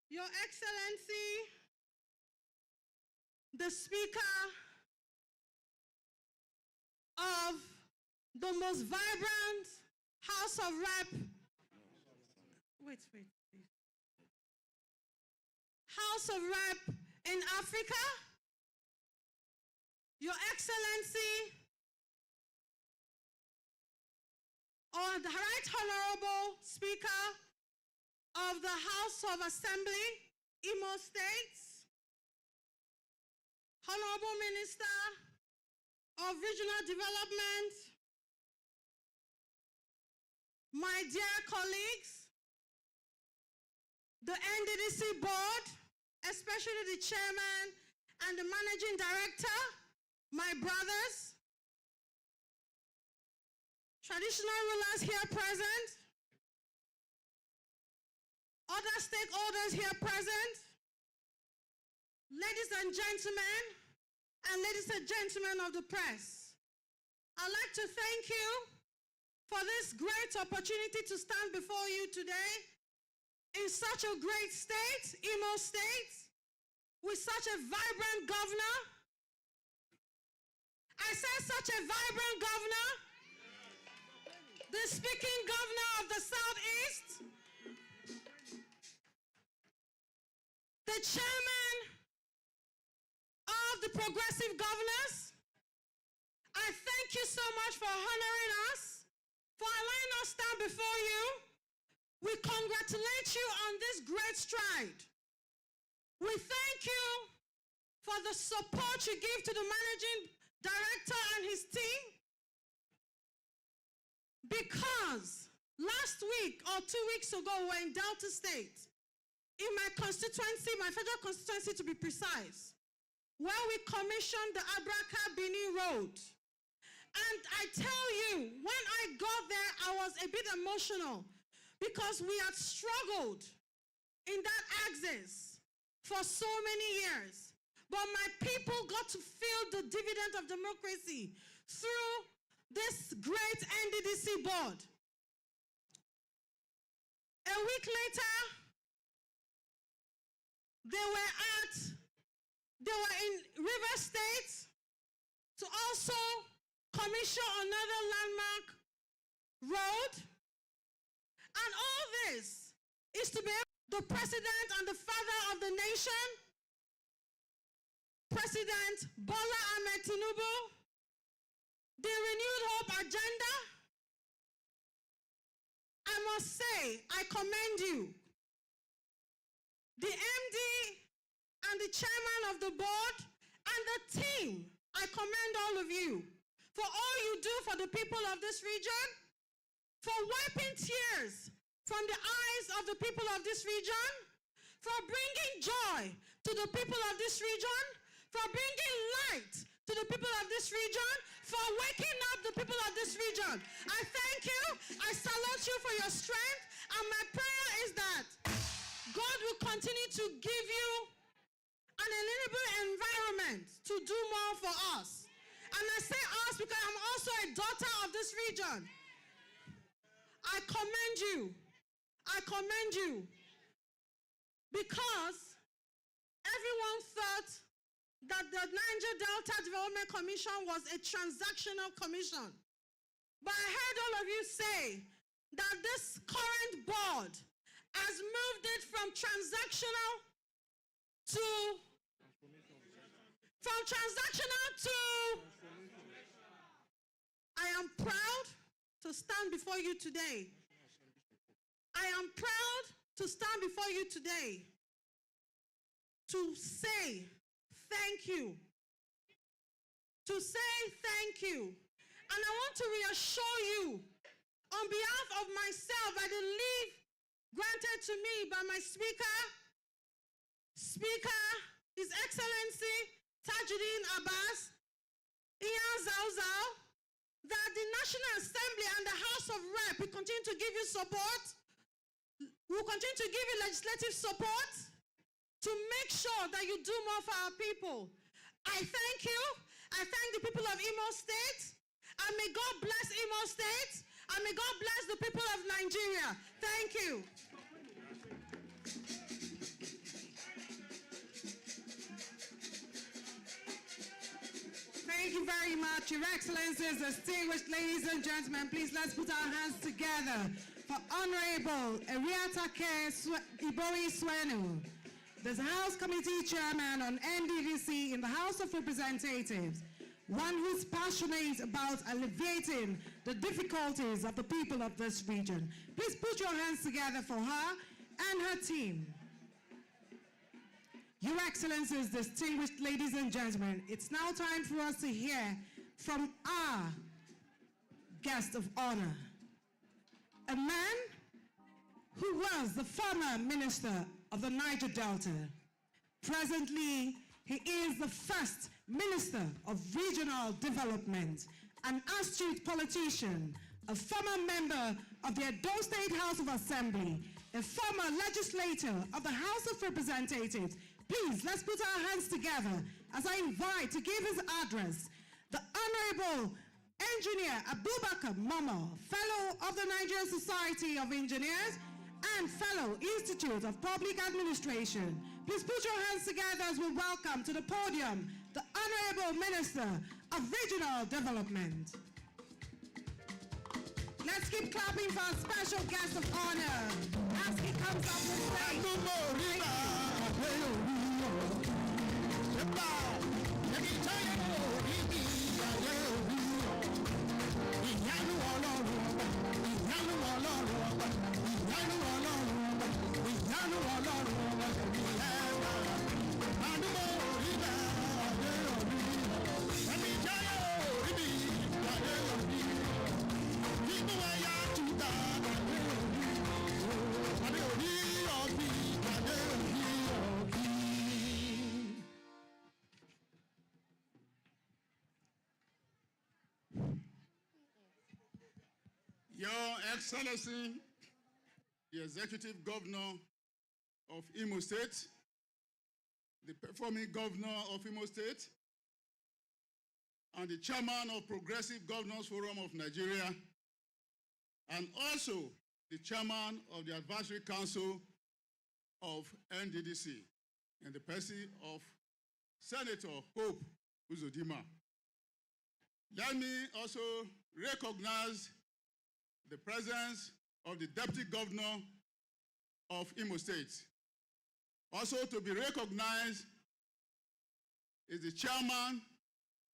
Your Excellency, the Speaker of the most vibrant House of Rep. Wait, please. House of Rep in Africa, Your Excellency, or the Right Honorable Speaker of the House of Assembly, Imo State, Honorable Minister of Regional Development, my dear colleagues, the NDDC board, especially the chairman and the managing director, my brothers, traditional rulers here present, other stakeholders here present, ladies and gentlemen, and ladies and gentlemen of the press, I'd like to thank you for this great opportunity to stand before you today in such a great state, Imo State, with such a vibrant governor. I said such a vibrant governor, the speaking governor of the Southeast, the chairman of the progressive governors. I thank you so much for honoring us, for allowing us stand before you. We congratulate you on this great stride. We thank you for the support you give to the managing director and his team, because last week or 2 weeks ago we were in Delta State, in my constituency, my federal constituency to be precise, where we commissioned the Abraka Bini Road. And I tell you, when I got there, I was a bit emotional, because we had struggled in that axis for so many years. But my people got to feel the dividend of democracy through this great NDDC board. A week later, they were in River State to also commission another landmark road. And all this is to be the president and the father of the nation, President Bola Ahmed Tinubu, the Renewed Hope agenda. I must say, I commend you. The MD and the chairman of the board and the team, I commend all of you for all you do for the people of this region, for wiping tears from the eyes of the people of this region, for bringing joy to the people of this region, for bringing light to the people of this region, for waking up the people of this region. I thank you. I salute you for your strength. And my prayer is that God will continue to give you an enable environment to do more for us. And I say us because I'm also a daughter of this region. I commend you. I commend you. Because everyone thought that the Niger Delta Development Commission was a transactional commission. But I heard all of you say that this current board has moved it from transactional to I am proud to stand before you today. I am proud to stand before you today to say thank you. To say thank you. And I want to reassure you on behalf of myself by the leave granted to me by my Speaker, His Excellency Tajuddin Abbas, Iyan Zauzau, that the National Assembly and the House of Rep will continue to give you support. We'll continue to give you legislative support to make sure that you do more for our people. I thank you. I thank the people of Imo State. And may God bless Imo State. And may God bless the people of Nigeria. Thank you. Thank you very much, Your Excellencies, distinguished ladies and gentlemen. Please let's put our hands together for Honorable Eriatake Ibori Swenu, the House Committee Chairman on NDDC in the House of Representatives, one who's passionate about alleviating the difficulties of the people of this region. Please put your hands together for her and her team. Your Excellencies, distinguished ladies and gentlemen, it's now time for us to hear from our guest of honor, a man who was the former minister of the Niger Delta. Presently, he is the first Minister of Regional Development, an astute politician, a former member of the Edo State House of Assembly, a former legislator of the House of Representatives. Please, let's put our hands together as I invite to give his address the Honorable Engineer Abubakar Momo, Fellow of the Nigerian Society of Engineers and Fellow Institute of Public Administration. Please put your hands together as we welcome to the podium the Honorable Minister of Regional Development. Let's keep clapping for our special guest of honor as he comes up with stage. Your Excellency, the Executive Governor of Imo State, the performing Governor of Imo State, and the Chairman of Progressive Governors Forum of Nigeria, and also the Chairman of the Advisory Council of NDDC, in the person of Senator Hope Uzodimma. Let me also recognize the presence of the Deputy Governor of Imo State. Also to be recognized is the chairman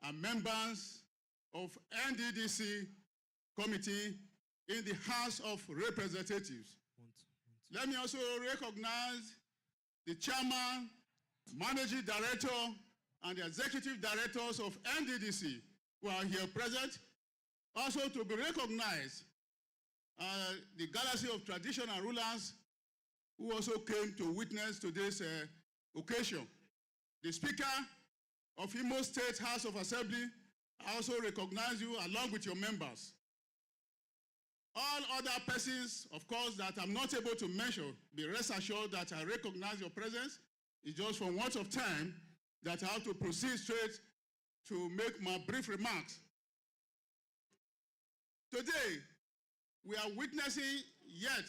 and members of NDDC committee in the House of Representatives. Let me also recognize the chairman, managing director, and the executive directors of NDDC who are here present. Also to be recognized, the galaxy of traditional rulers who also came to witness today's occasion. The Speaker of Imo State House of Assembly, I also recognize you along with your members. All other persons, of course, that I'm not able to mention, be rest assured that I recognize your presence. It's just for want of time that I have to proceed straight to make my brief remarks. Today, we are witnessing yet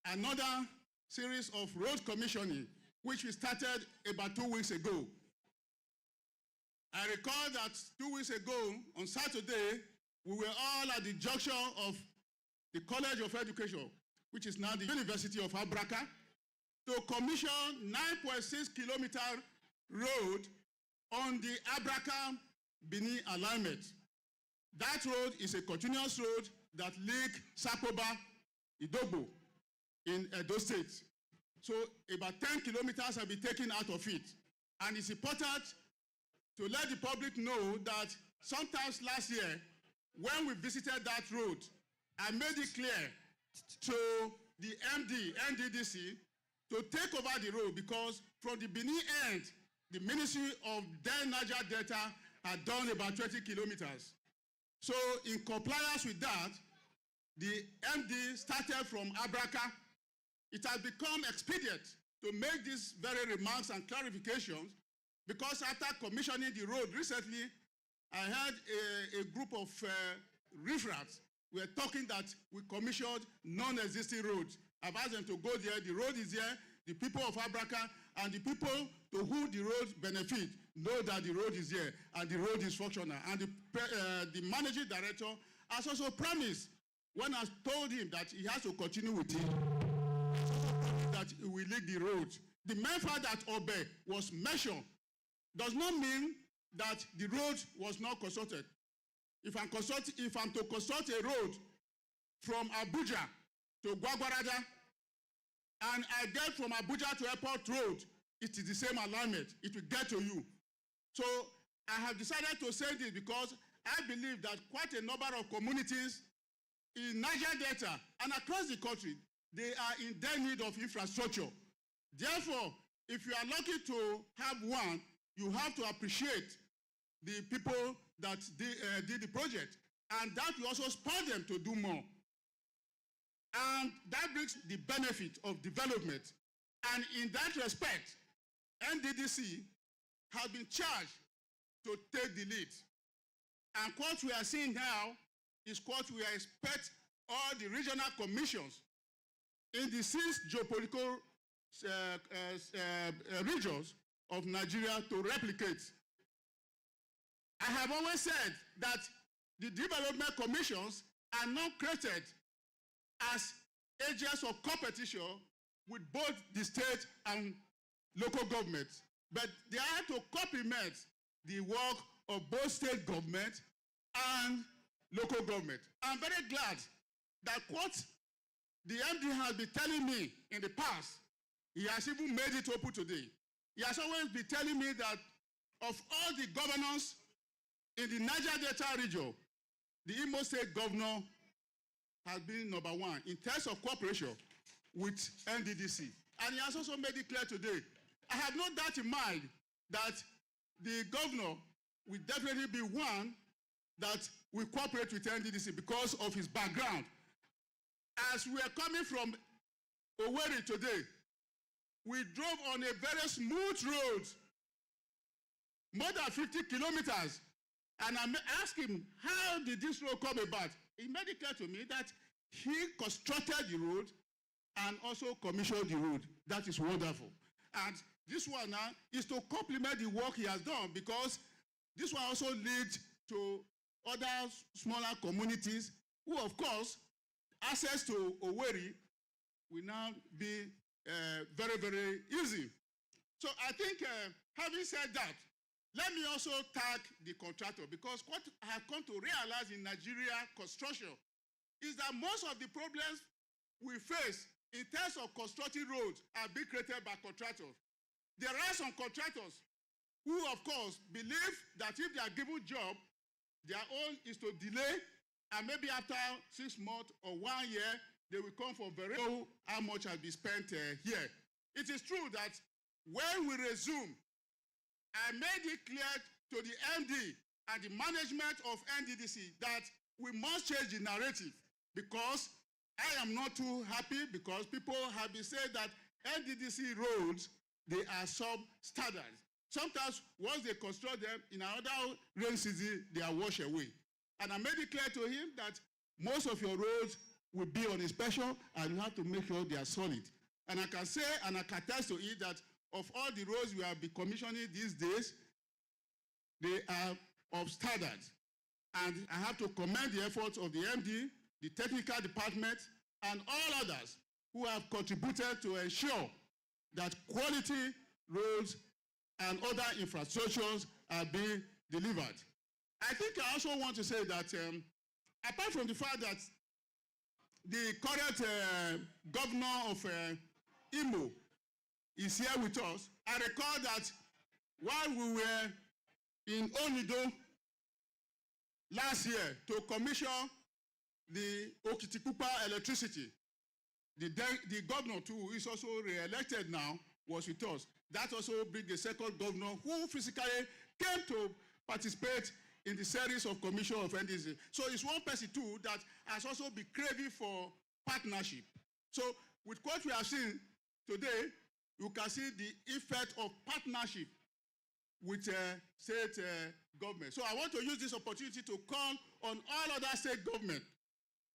another series of road commissioning, which we started about 2 weeks ago. I recall that 2 weeks ago, on Saturday, we were all at the junction of the College of Education, which is now the University of Abraka, to commission 9.6 kilometer road on the Abraka-Bini alignment. That road is a continuous road that links Sakoba, Idogbo in Edo State. So about 10 kilometers have been taken out of it. And it's important to let the public know that sometimes last year, when we visited that road, I made it clear to the MD, NDDC, to take over the road because from the Benin end, the Ministry of Niger Delta had done about 20 kilometers. So in compliance with that, the MD started from Abraka. It has become expedient to make these very remarks and clarifications because after commissioning the road recently, I had a group of riffraffs. We are talking that we commissioned non-existing roads. I've asked them to go there. The road is there. The people of Abraka and the people to whom the road benefit know that the road is there and the road is functional. And the managing director has also promised, when I told him that he has to continue with it, that he will lead the road. The main fact that Obe was mentioned does not mean that the road was not consulted. If I'm to consult a road from Abuja to Gwagwaraja, and I get from Abuja to Airport Road, it is the same alignment. It will get to you. So I have decided to say this because I believe that quite a number of communities in Niger Delta and across the country, they are in their need of infrastructure. Therefore, if you are lucky to have one, you have to appreciate the people that did the project, and that will also spur them to do more. And that brings the benefit of development. And in that respect, NDDC has been charged to take the lead. And what we are seeing now is what we expect all the regional commissions in the 6 geopolitical regions of Nigeria to replicate. I have always said that the development commissions are not created as agents of competition with both the state and local governments, but they are to complement the work of both state government and local government. I'm very glad that what the MD has been telling me in the past, he has even made it open today. He has always been telling me that of all the governors in the Niger Delta region, the Imo State governor has been number 1 in terms of cooperation with NDDC. And he has also made it clear today. I have no doubt in mind that the governor will definitely be one that will cooperate with NDDC because of his background. As we are coming from Owerri today, we drove on a very smooth road, more than 50 kilometers. And I asked him, how did this road come about? He made it clear to me that he constructed the road and also commissioned the road. That is wonderful. And this one now is to complement the work he has done, because this one also leads to other smaller communities who, of course, access to Owerri will now be very, very easy. So I think, having said that, let me also thank the contractor, because what I have come to realize in Nigeria construction is that most of the problems we face in terms of constructing roads are being created by contractors. There are some contractors who, of course, believe that if they are given job, their own is to delay, and maybe after 6 months or 1 year, they will come for very low how much has been spent here. It is true that when we resume, I made it clear to the MD and the management of NDDC that we must change the narrative, because I am not too happy, because people have been saying that NDDC roads, they are substandard. Sometimes once they construct them, in another rain season, they are washed away. And I made it clear to him that most of your roads will be on inspection, and you have to make sure they are solid. And I can say, and I can attest to it, that of all the roads we have been commissioning these days, they are of standard. And I have to commend the efforts of the MD, the technical department, and all others who have contributed to ensure that quality roads and other infrastructures are being delivered. I think I also want to say that apart from the fact that the current governor of Imo is here with us, I recall that while we were in Onido last year to commission the Okitikupa electricity, the governor too, who is also re-elected now, was with us. That also brings the second governor who physically came to participate in the series of commission of NDC. So it's one person too that has also been craving for partnership. So with what we have seen today, you can see the effect of partnership with state government. So I want to use this opportunity to call on all other state government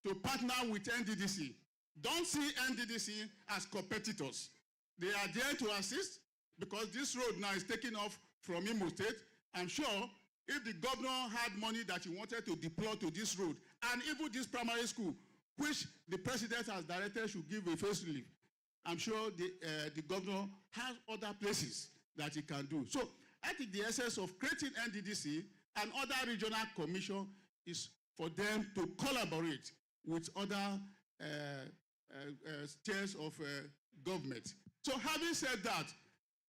to partner with NDDC. Don't see NDDC as competitors. They are there to assist, because this road now is taking off from Imo State. I'm sure if the governor had money that he wanted to deploy to this road, and even this primary school, which the president has directed should give a facelift, I'm sure the governor has other places that he can do. So I think the essence of creating NDDC and other regional commission is for them to collaborate with other tiers of government. So having said that,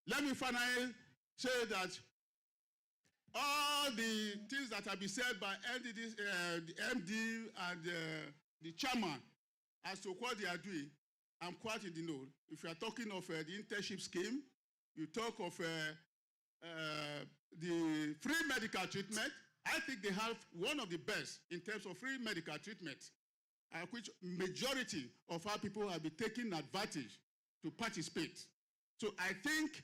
let me finally say that all the things that have been said by NDDC, the MD and the chairman as to what they are doing, I'm quite in the know. If you are talking of the internship scheme, you talk of the free medical treatment. I think they have one of the best in terms of free medical treatment, which majority of our people have been taking advantage to participate. So I think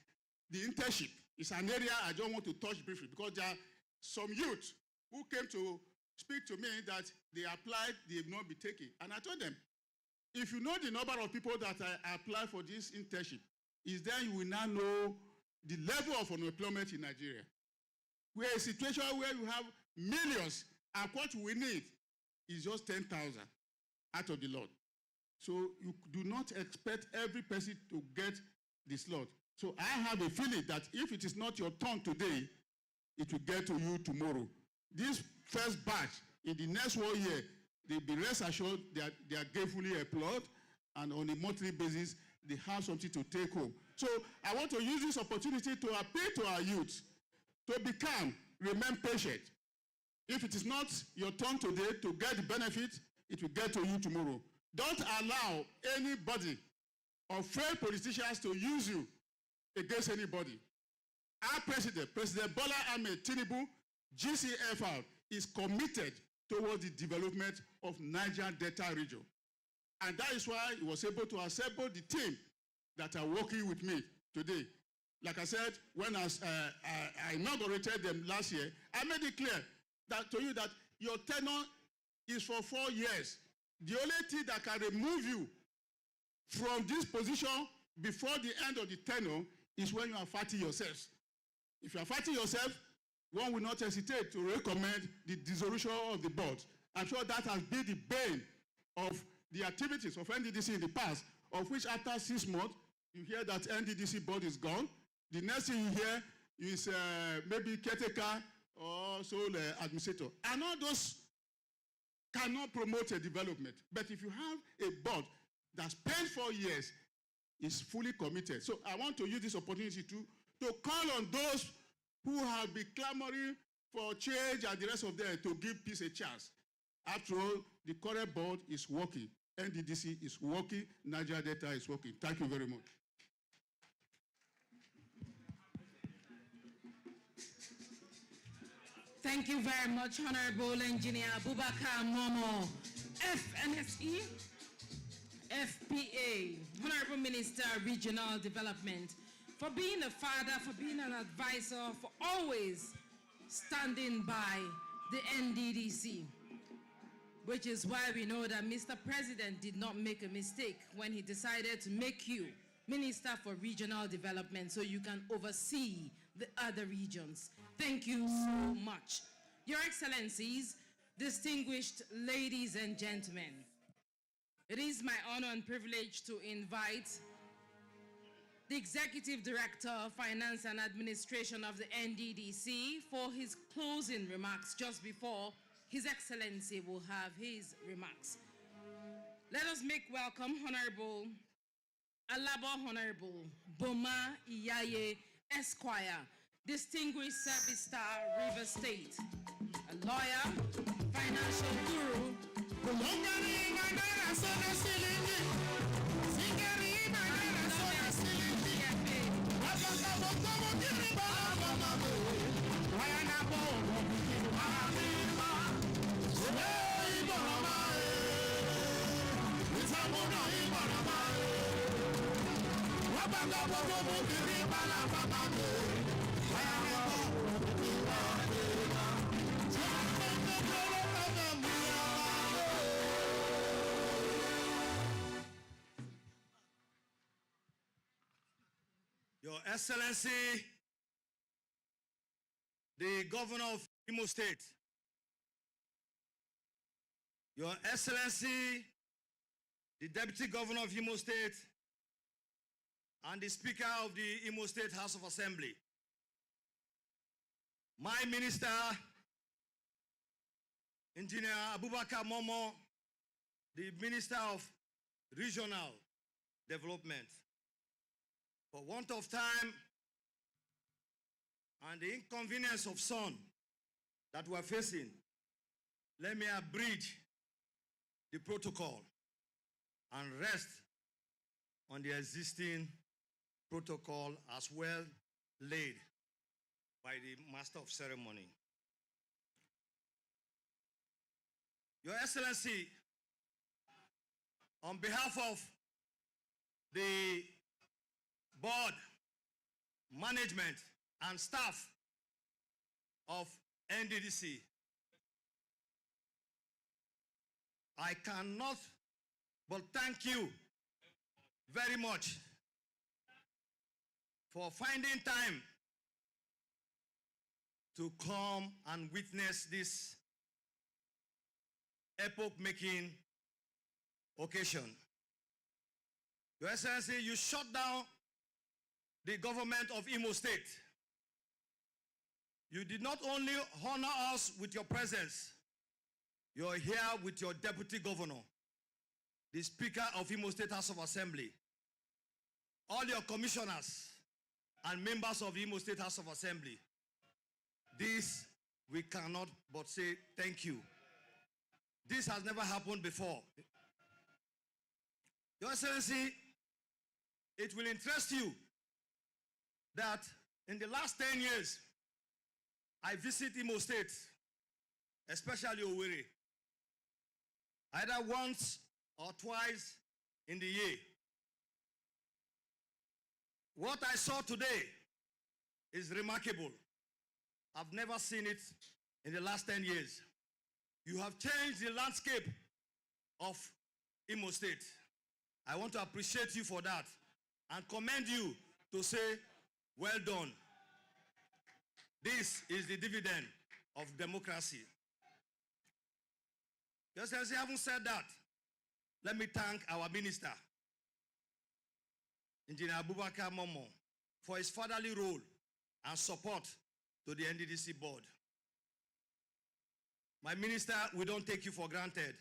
the internship is an area I don't want to touch briefly, because there are some youth who came to speak to me that they applied, they have not been taken. And I told them, if you know the number of people that applied for this internship, is then you will now know the level of unemployment in Nigeria. We're in a situation where you have millions, and what we need is just 10,000 out of the lot. So you do not expect every person to get the slot. So I have a feeling that if it is not your turn today, it will get to you tomorrow. This first batch, in the next 1 year, they'll be rest assured that they are gainfully employed, and on a monthly basis, they have something to take home. So I want to use this opportunity to appeal to our youth to be calm, remain patient. If it is not your turn today to get the benefit, it will get to you tomorrow. Don't allow anybody or failed politicians to use you against anybody. Our president, President Bola Ahmed Tinubu, GCFR, is committed towards the development of Niger Delta region. And that is why he was able to assemble the team that are working with me today. Like I said, when I inaugurated them last year, I made it clear that to you that your tenure is for 4 years. The only thing that can remove you from this position before the end of the tenure is when you are fighting yourselves. If you are fighting yourself, one will not hesitate to recommend the dissolution of the board. I'm sure that has been the bane of the activities of NDDC in the past, of which after 6 months, you hear that NDDC board is gone. The next thing you hear is maybe caretaker or sole administrator. And all those cannot promote a development. But if you have a board that spent 4 years, is fully committed. So I want to use this opportunity to call on those who have been clamoring for change and the rest of them to give peace a chance. After all, the current board is working. NDDC is working. Niger Delta is working. Thank you very much. Thank you very much, Honorable Engineer Abubakar Momo, FNSE, FPA, Honorable Minister, Regional Development, for being a father, for being an advisor, for always standing by the NDDC, which is why we know that Mr. President did not make a mistake when he decided to make you Minister for Regional Development so you can oversee the other regions. Thank you so much. Your Excellencies, distinguished ladies and gentlemen, it is my honor and privilege to invite the Executive Director of Finance and Administration of the NDDC for his closing remarks just before His Excellency will have his remarks. Let us make welcome Honorable Alabo Honorable Boma Iyaye Esquire, Distinguished Service Star, River State, a lawyer, financial guru, Your Excellency, the Governor of Imo State, Your Excellency, the Deputy Governor of Imo State, and the Speaker of the Imo State House of Assembly, my Minister, Engineer Abubakar Momo, the Minister of Regional Development. For want of time and the inconvenience of sun that we're facing, let me abridge the protocol and rest on the existing protocol as well laid by the Master of Ceremony. Your Excellency, on behalf of the board, management, and staff of NDDC, I cannot but thank you very much for finding time to come and witness this epoch-making occasion. Your Excellency, you shut down the government of Imo State. You did not only honor us with your presence, you're here with your Deputy Governor, the Speaker of Imo State House of Assembly, all your commissioners and members of the Imo State House of Assembly. This, we cannot but say thank you. This has never happened before. Your Excellency, it will interest you that in the last 10 years, I visit Imo State, especially Owerri, either once or twice in the year. What I saw today is remarkable. I've never seen it in the last 10 years. You have changed the landscape of Imo State. I want to appreciate you for that and commend you to say, well done. This is the dividend of democracy. Just as you haven't said that, let me thank our minister, Engineer Abubakar Momo, for his fatherly role and support to the NDDC board. My minister, we don't take you for granted.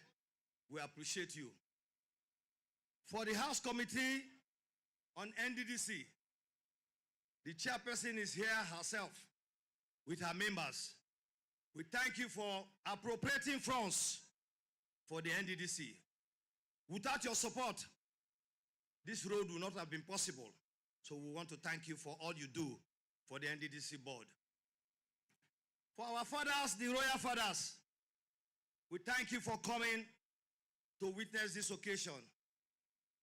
We appreciate you. For the House Committee on NDDC, the chairperson is here herself with her members. We thank you for appropriating funds for the NDDC. Without your support, this road would not have been possible. So we want to thank you for all you do for the NDDC board. For our fathers, the royal fathers, we thank you for coming to witness this occasion.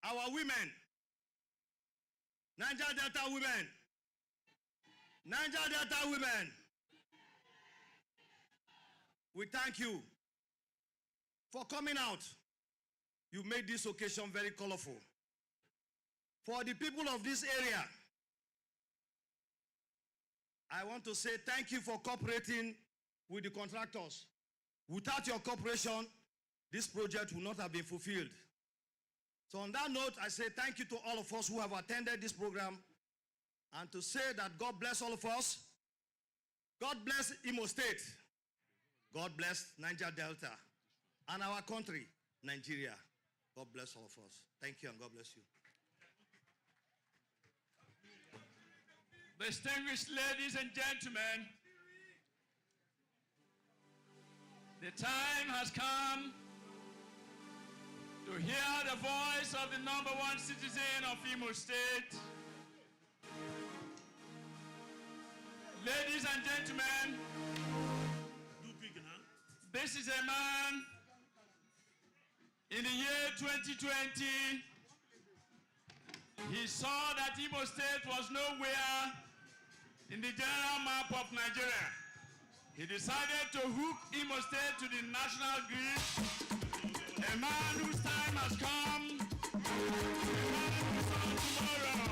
Our women, Niger Delta women, Niger Delta women, we thank you for coming out. You made this occasion very colorful. For the people of this area, I want to say thank you for cooperating with the contractors. Without your cooperation, this project would not have been fulfilled. So on that note, I say thank you to all of us who have attended this program, and to say that God bless all of us. God bless Imo State. God bless Niger Delta and our country, Nigeria. God bless all of us. Thank you and God bless you. Distinguished ladies and gentlemen, the time has come to hear the voice of the #1 citizen of Imo State. Ladies and gentlemen, this is a man in the year 2020. He saw that Imo State was nowhere in the general map of Nigeria. He decided to hook Imo State to the national grid. A man whose time has come. A man who's on tomorrow.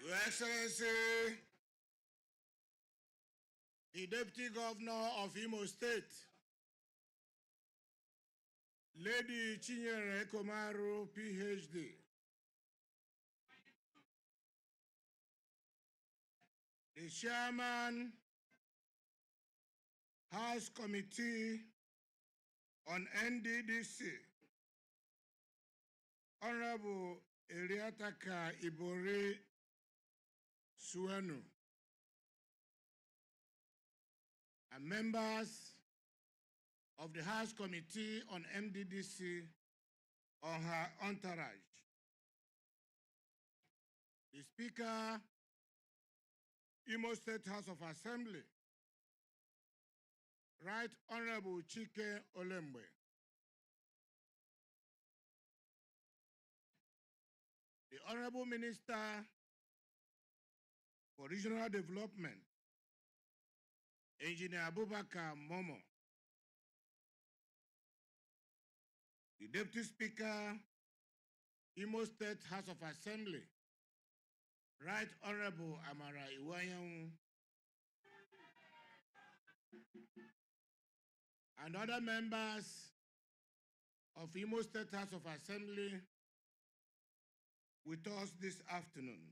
Your Excellency, the Deputy Governor of Imo State, Lady Chinyere Komaru, PhD, the Chairman, House Committee on NDDC, Honorable Eriataka Ibori Suenu, and members of the House Committee on MDDC on her entourage. The Speaker, Imo State House of Assembly, Right Honorable Chike Olembe, the Honorable Minister for Regional Development, Engineer Abubakar Momo, the Deputy Speaker, Imo State House of Assembly, Right Honorable Amara Iwayan, and other members of Imo State House of Assembly with us this afternoon.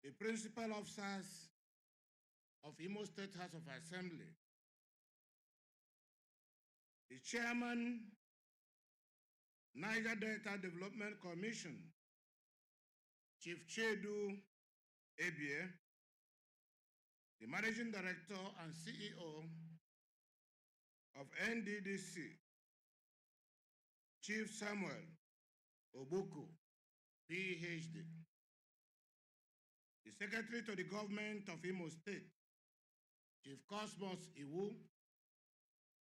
the principal officers of Imo State House of Assembly, the chairman, Niger Delta Development Commission, Chief Chedu Ebie, the managing director and CEO of NDDC, Chief Samuel Obuku, PhD, the secretary to the government of Imo State, Chief Cosmos Iwu,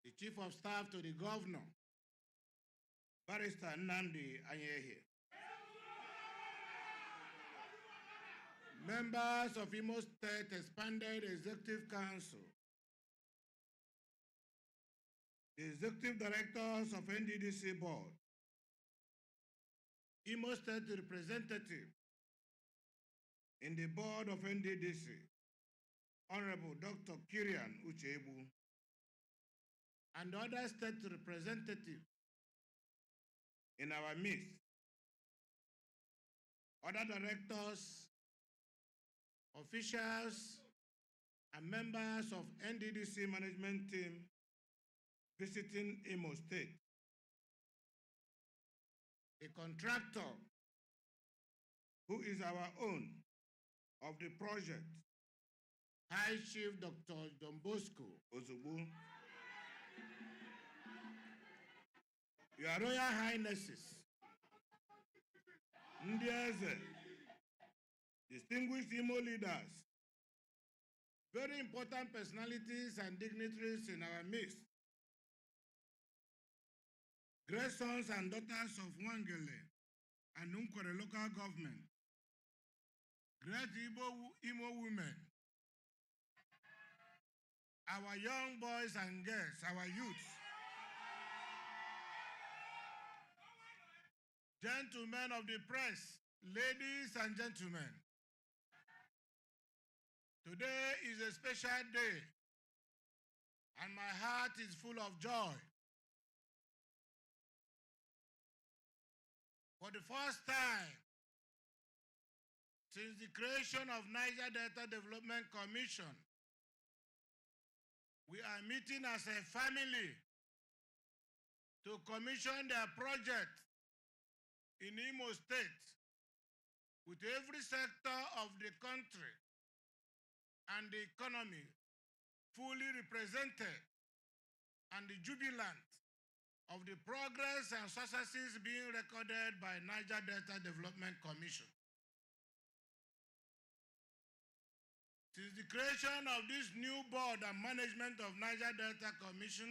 the chief of staff to the governor, Barrister Nnamdi Anyehe, members of Imo State Expanded Executive Council, the executive directors of NDDC Board, Imo State representative in the board of NDDC, Honorable Dr. Kirian Uchebu, and other state representatives in our midst, other directors, officials, and members of NDDC management team visiting Imo State. The contractor, who is our own of the project, High Chief Dr. John Bosco Ozugbo, Your Royal Highnesses, Ndị Eze, distinguished Imo leaders, very important personalities and dignitaries in our midst, great sons and daughters of Wangele and Nkwerre local government, great Imo women, our young boys and girls, our youths, gentlemen of the press, ladies and gentlemen, today is a special day, and my heart is full of joy. For the first time since the creation of Niger Delta Development Commission, we are meeting as a family to commission their project in Imo State with every sector of the country and the economy fully represented, and the jubilant of the progress and successes being recorded by Niger Delta Development Commission. Since the creation of this new board and management of Niger Delta Commission,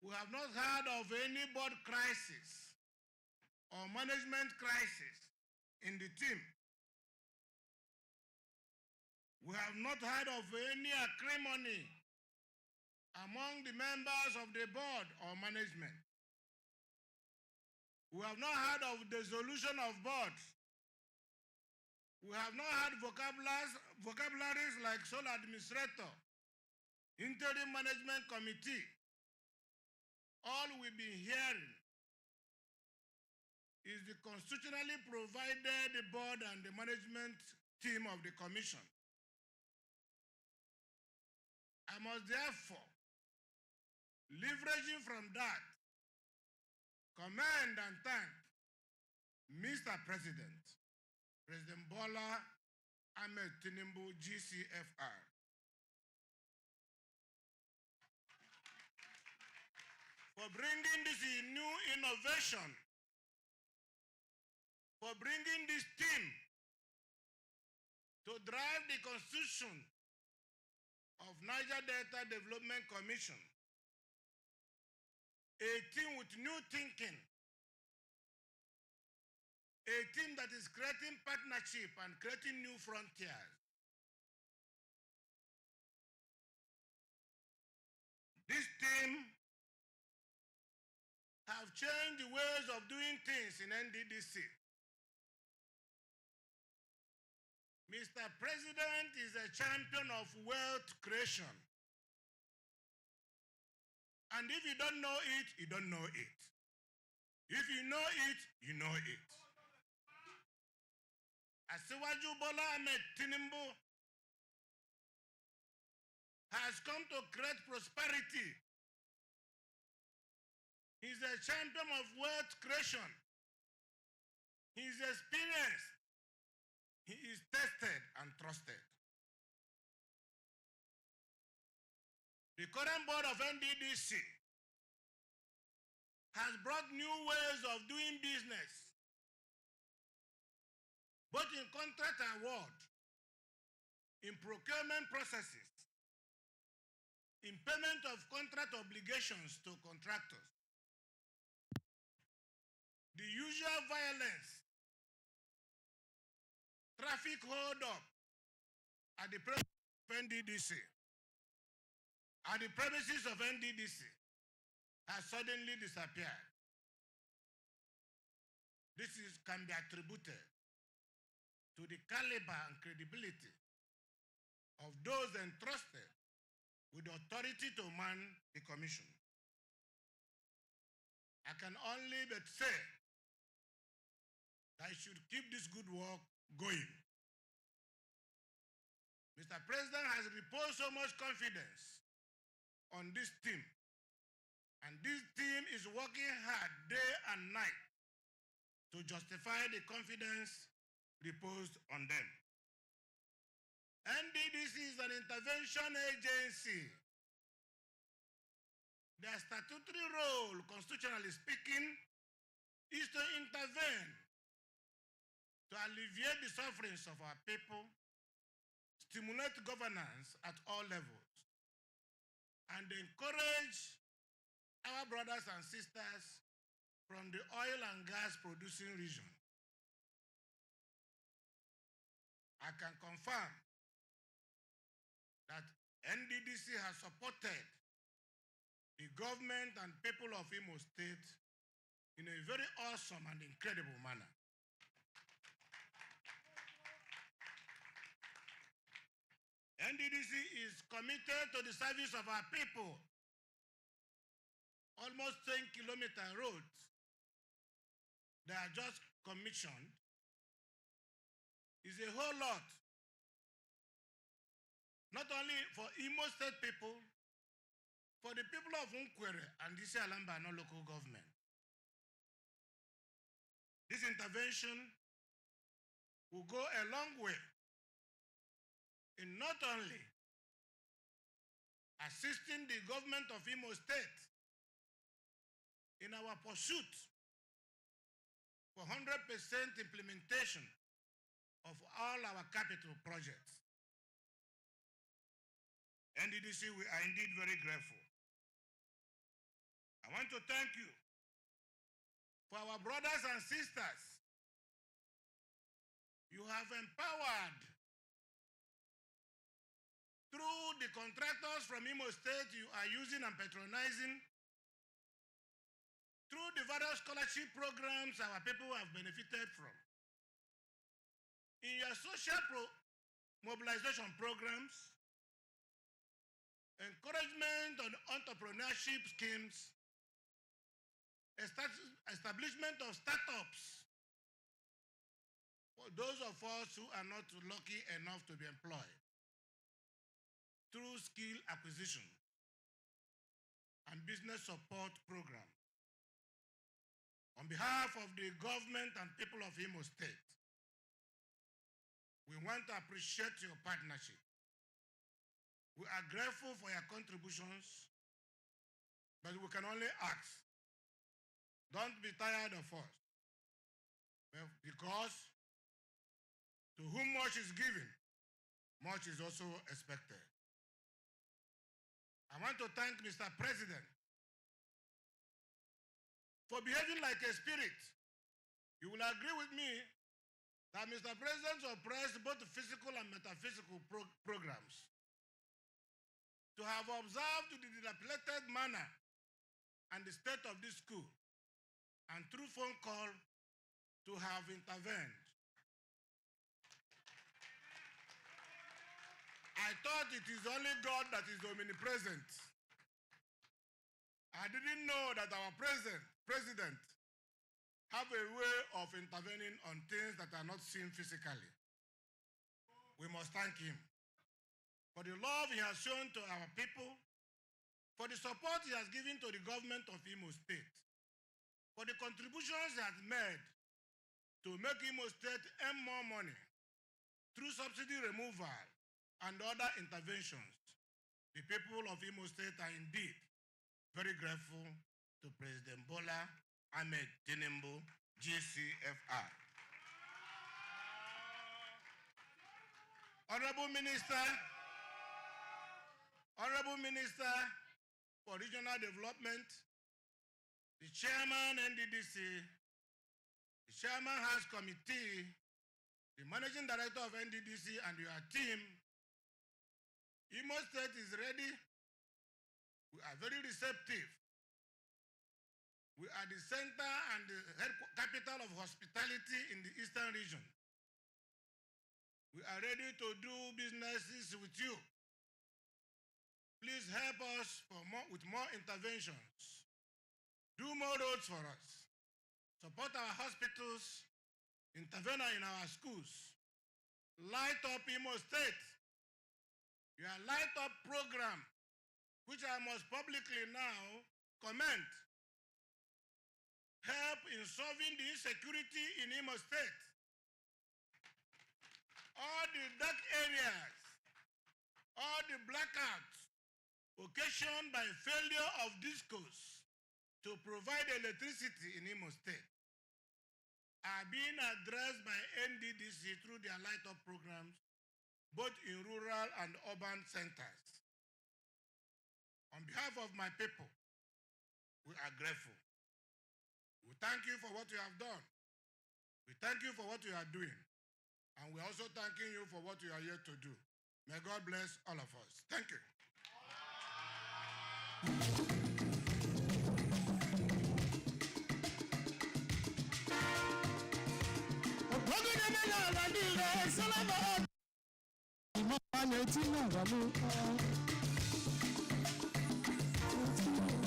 we have not heard of any board crisis or management crisis in the team. We have not heard of any acrimony among the members of the board or management. We have not heard of dissolution of boards. We have not had vocabularies like sole administrator, interim management committee. All we've been hearing is the constitutionally provided board and the management team of the commission. I must therefore, leveraging from that, commend and thank Mr. President, President Bola Ahmed Tinubu, GCFR, for bringing this new innovation, for bringing this team to drive the constitution of Niger Delta Development Commission, a team with new thinking, a team that is creating partnership and creating new frontiers. This team have changed the ways of doing things in NDDC. Mr. President is a champion of wealth creation. And if you don't know it, you don't know it. If you know it, you know it. Asiwaju Bola Ahmed Tinubu has come to create prosperity. He's a champion of wealth creation. He is experienced. He is tested and trusted. The current board of NDDC has brought new ways of doing business, both in contract award, in procurement processes, in payment of contract obligations to contractors. The usual violence, traffic hold-up at the premises of NDDC, has suddenly disappeared. This can be attributed to the caliber and credibility of those entrusted with the authority to man the commission. I can only but say that I should keep this good work going. Mr. President has reposed so much confidence on this team, and this team is working hard day and night to justify the confidence reposed on them. NDDC is an intervention agency. Their statutory role, constitutionally speaking, is to intervene to alleviate the sufferings of our people, stimulate governance at all levels, and encourage our brothers and sisters from the oil and gas producing region. I can confirm that NDDC has supported the government and people of Imo State in a very awesome and incredible manner. NDDC is committed to the service of our people. Almost 10-kilometer roads that are just commissioned is a whole lot. Not only for Imo State people, for the people of Nkwerre and L.G.A local government. This intervention will go a long way in not only assisting the government of Imo State in our pursuit for 100% implementation of all our capital projects. NDDC, we are indeed very grateful. I want to thank you for our brothers and sisters. You have empowered through the contractors from Imo State you are using and patronizing, through the various scholarship programs our people have benefited from. In your social mobilization programs, encouragement on entrepreneurship schemes, establishment of startups for those of us who are not lucky enough to be employed, through skill acquisition and business support program. On behalf of the government and people of Imo State, we want to appreciate your partnership. We are grateful for your contributions, but we can only ask, don't be tired of us, because to whom much is given, much is also expected. I want to thank Mr. President for behaving like a spirit. You will agree with me that Mr. President suppressed both physical and metaphysical programs to have observed the dilapidated manner and the state of this school, and through phone call to have intervened. I thought it is only God that is omnipresent. I didn't know that our president have a way of intervening on things that are not seen physically. We must thank him for the love he has shown to our people, for the support he has given to the government of Imo State, for the contributions he has made to make Imo State earn more money through subsidy removal and other interventions. The people of Imo State are indeed very grateful to President Bola Ahmed Tinubu, GCFR. Honorable Minister for Regional Development, the Chairman NDDC, the Chairman House Committee, the Managing Director of NDDC and your team, Imo State is ready. We are very receptive. We are the center and the capital of hospitality in the Eastern region. We are ready to do businesses with you. Please help us with more interventions. Do more roads for us. Support our hospitals. Intervene in our schools. Light up Imo State. Your Light Up program, which I must publicly now commend, help in solving the insecurity in Imo State. All the dark areas, all the blackouts occasioned by failure of discos to provide electricity in Imo State are being addressed by NDDC through their Light Up programs, both in rural and urban centers. On behalf of my people, we are grateful. We thank you for what you have done. We thank you for what you are doing. And we're also thanking you for what you are here to do. May God bless all of us. Thank you.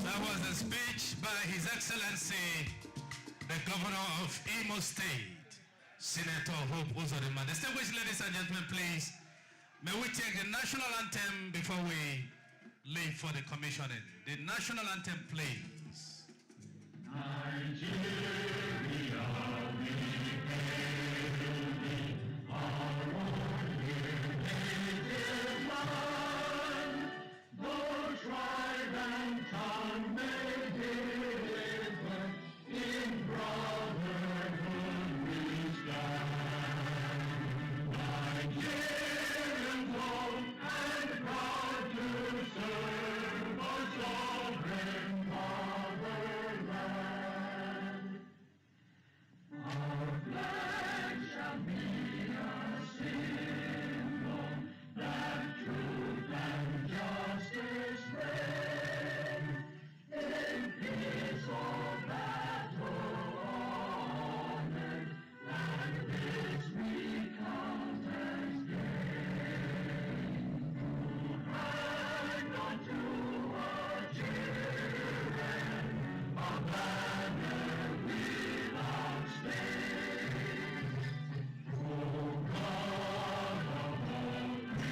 That was a speech by His Excellency, the Governor of Imo State, Senator Hope Uzodinma. Distinguished ladies and gentlemen, please, may we take the national anthem before we leave for the commissioning. The national anthem, please. Nigeria, we hail thee, our one native land. Though tribe and tongue may differ, in brotherhood we stand. Nigerians own and proud to serve our sovereign motherland. Our flag shall be a symbol that truth and justice reign. In peace or battle honored, and this we count as gain. To hang on to our children, a banner without stain. O God of all creation,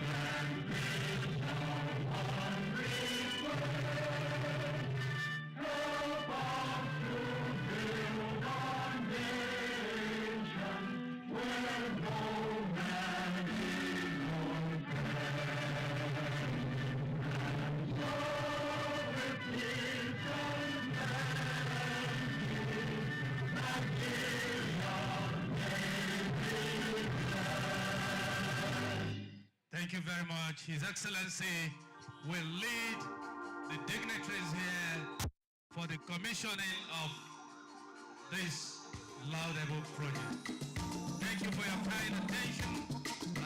grant this our one request. Help us to build our nation where no man is oppressed. And so with peace and plenty, Nigeria may be blessed. Thank you very much. His Excellency will lead the dignitaries here for the commissioning of this laudable project. Thank you for your kind attention.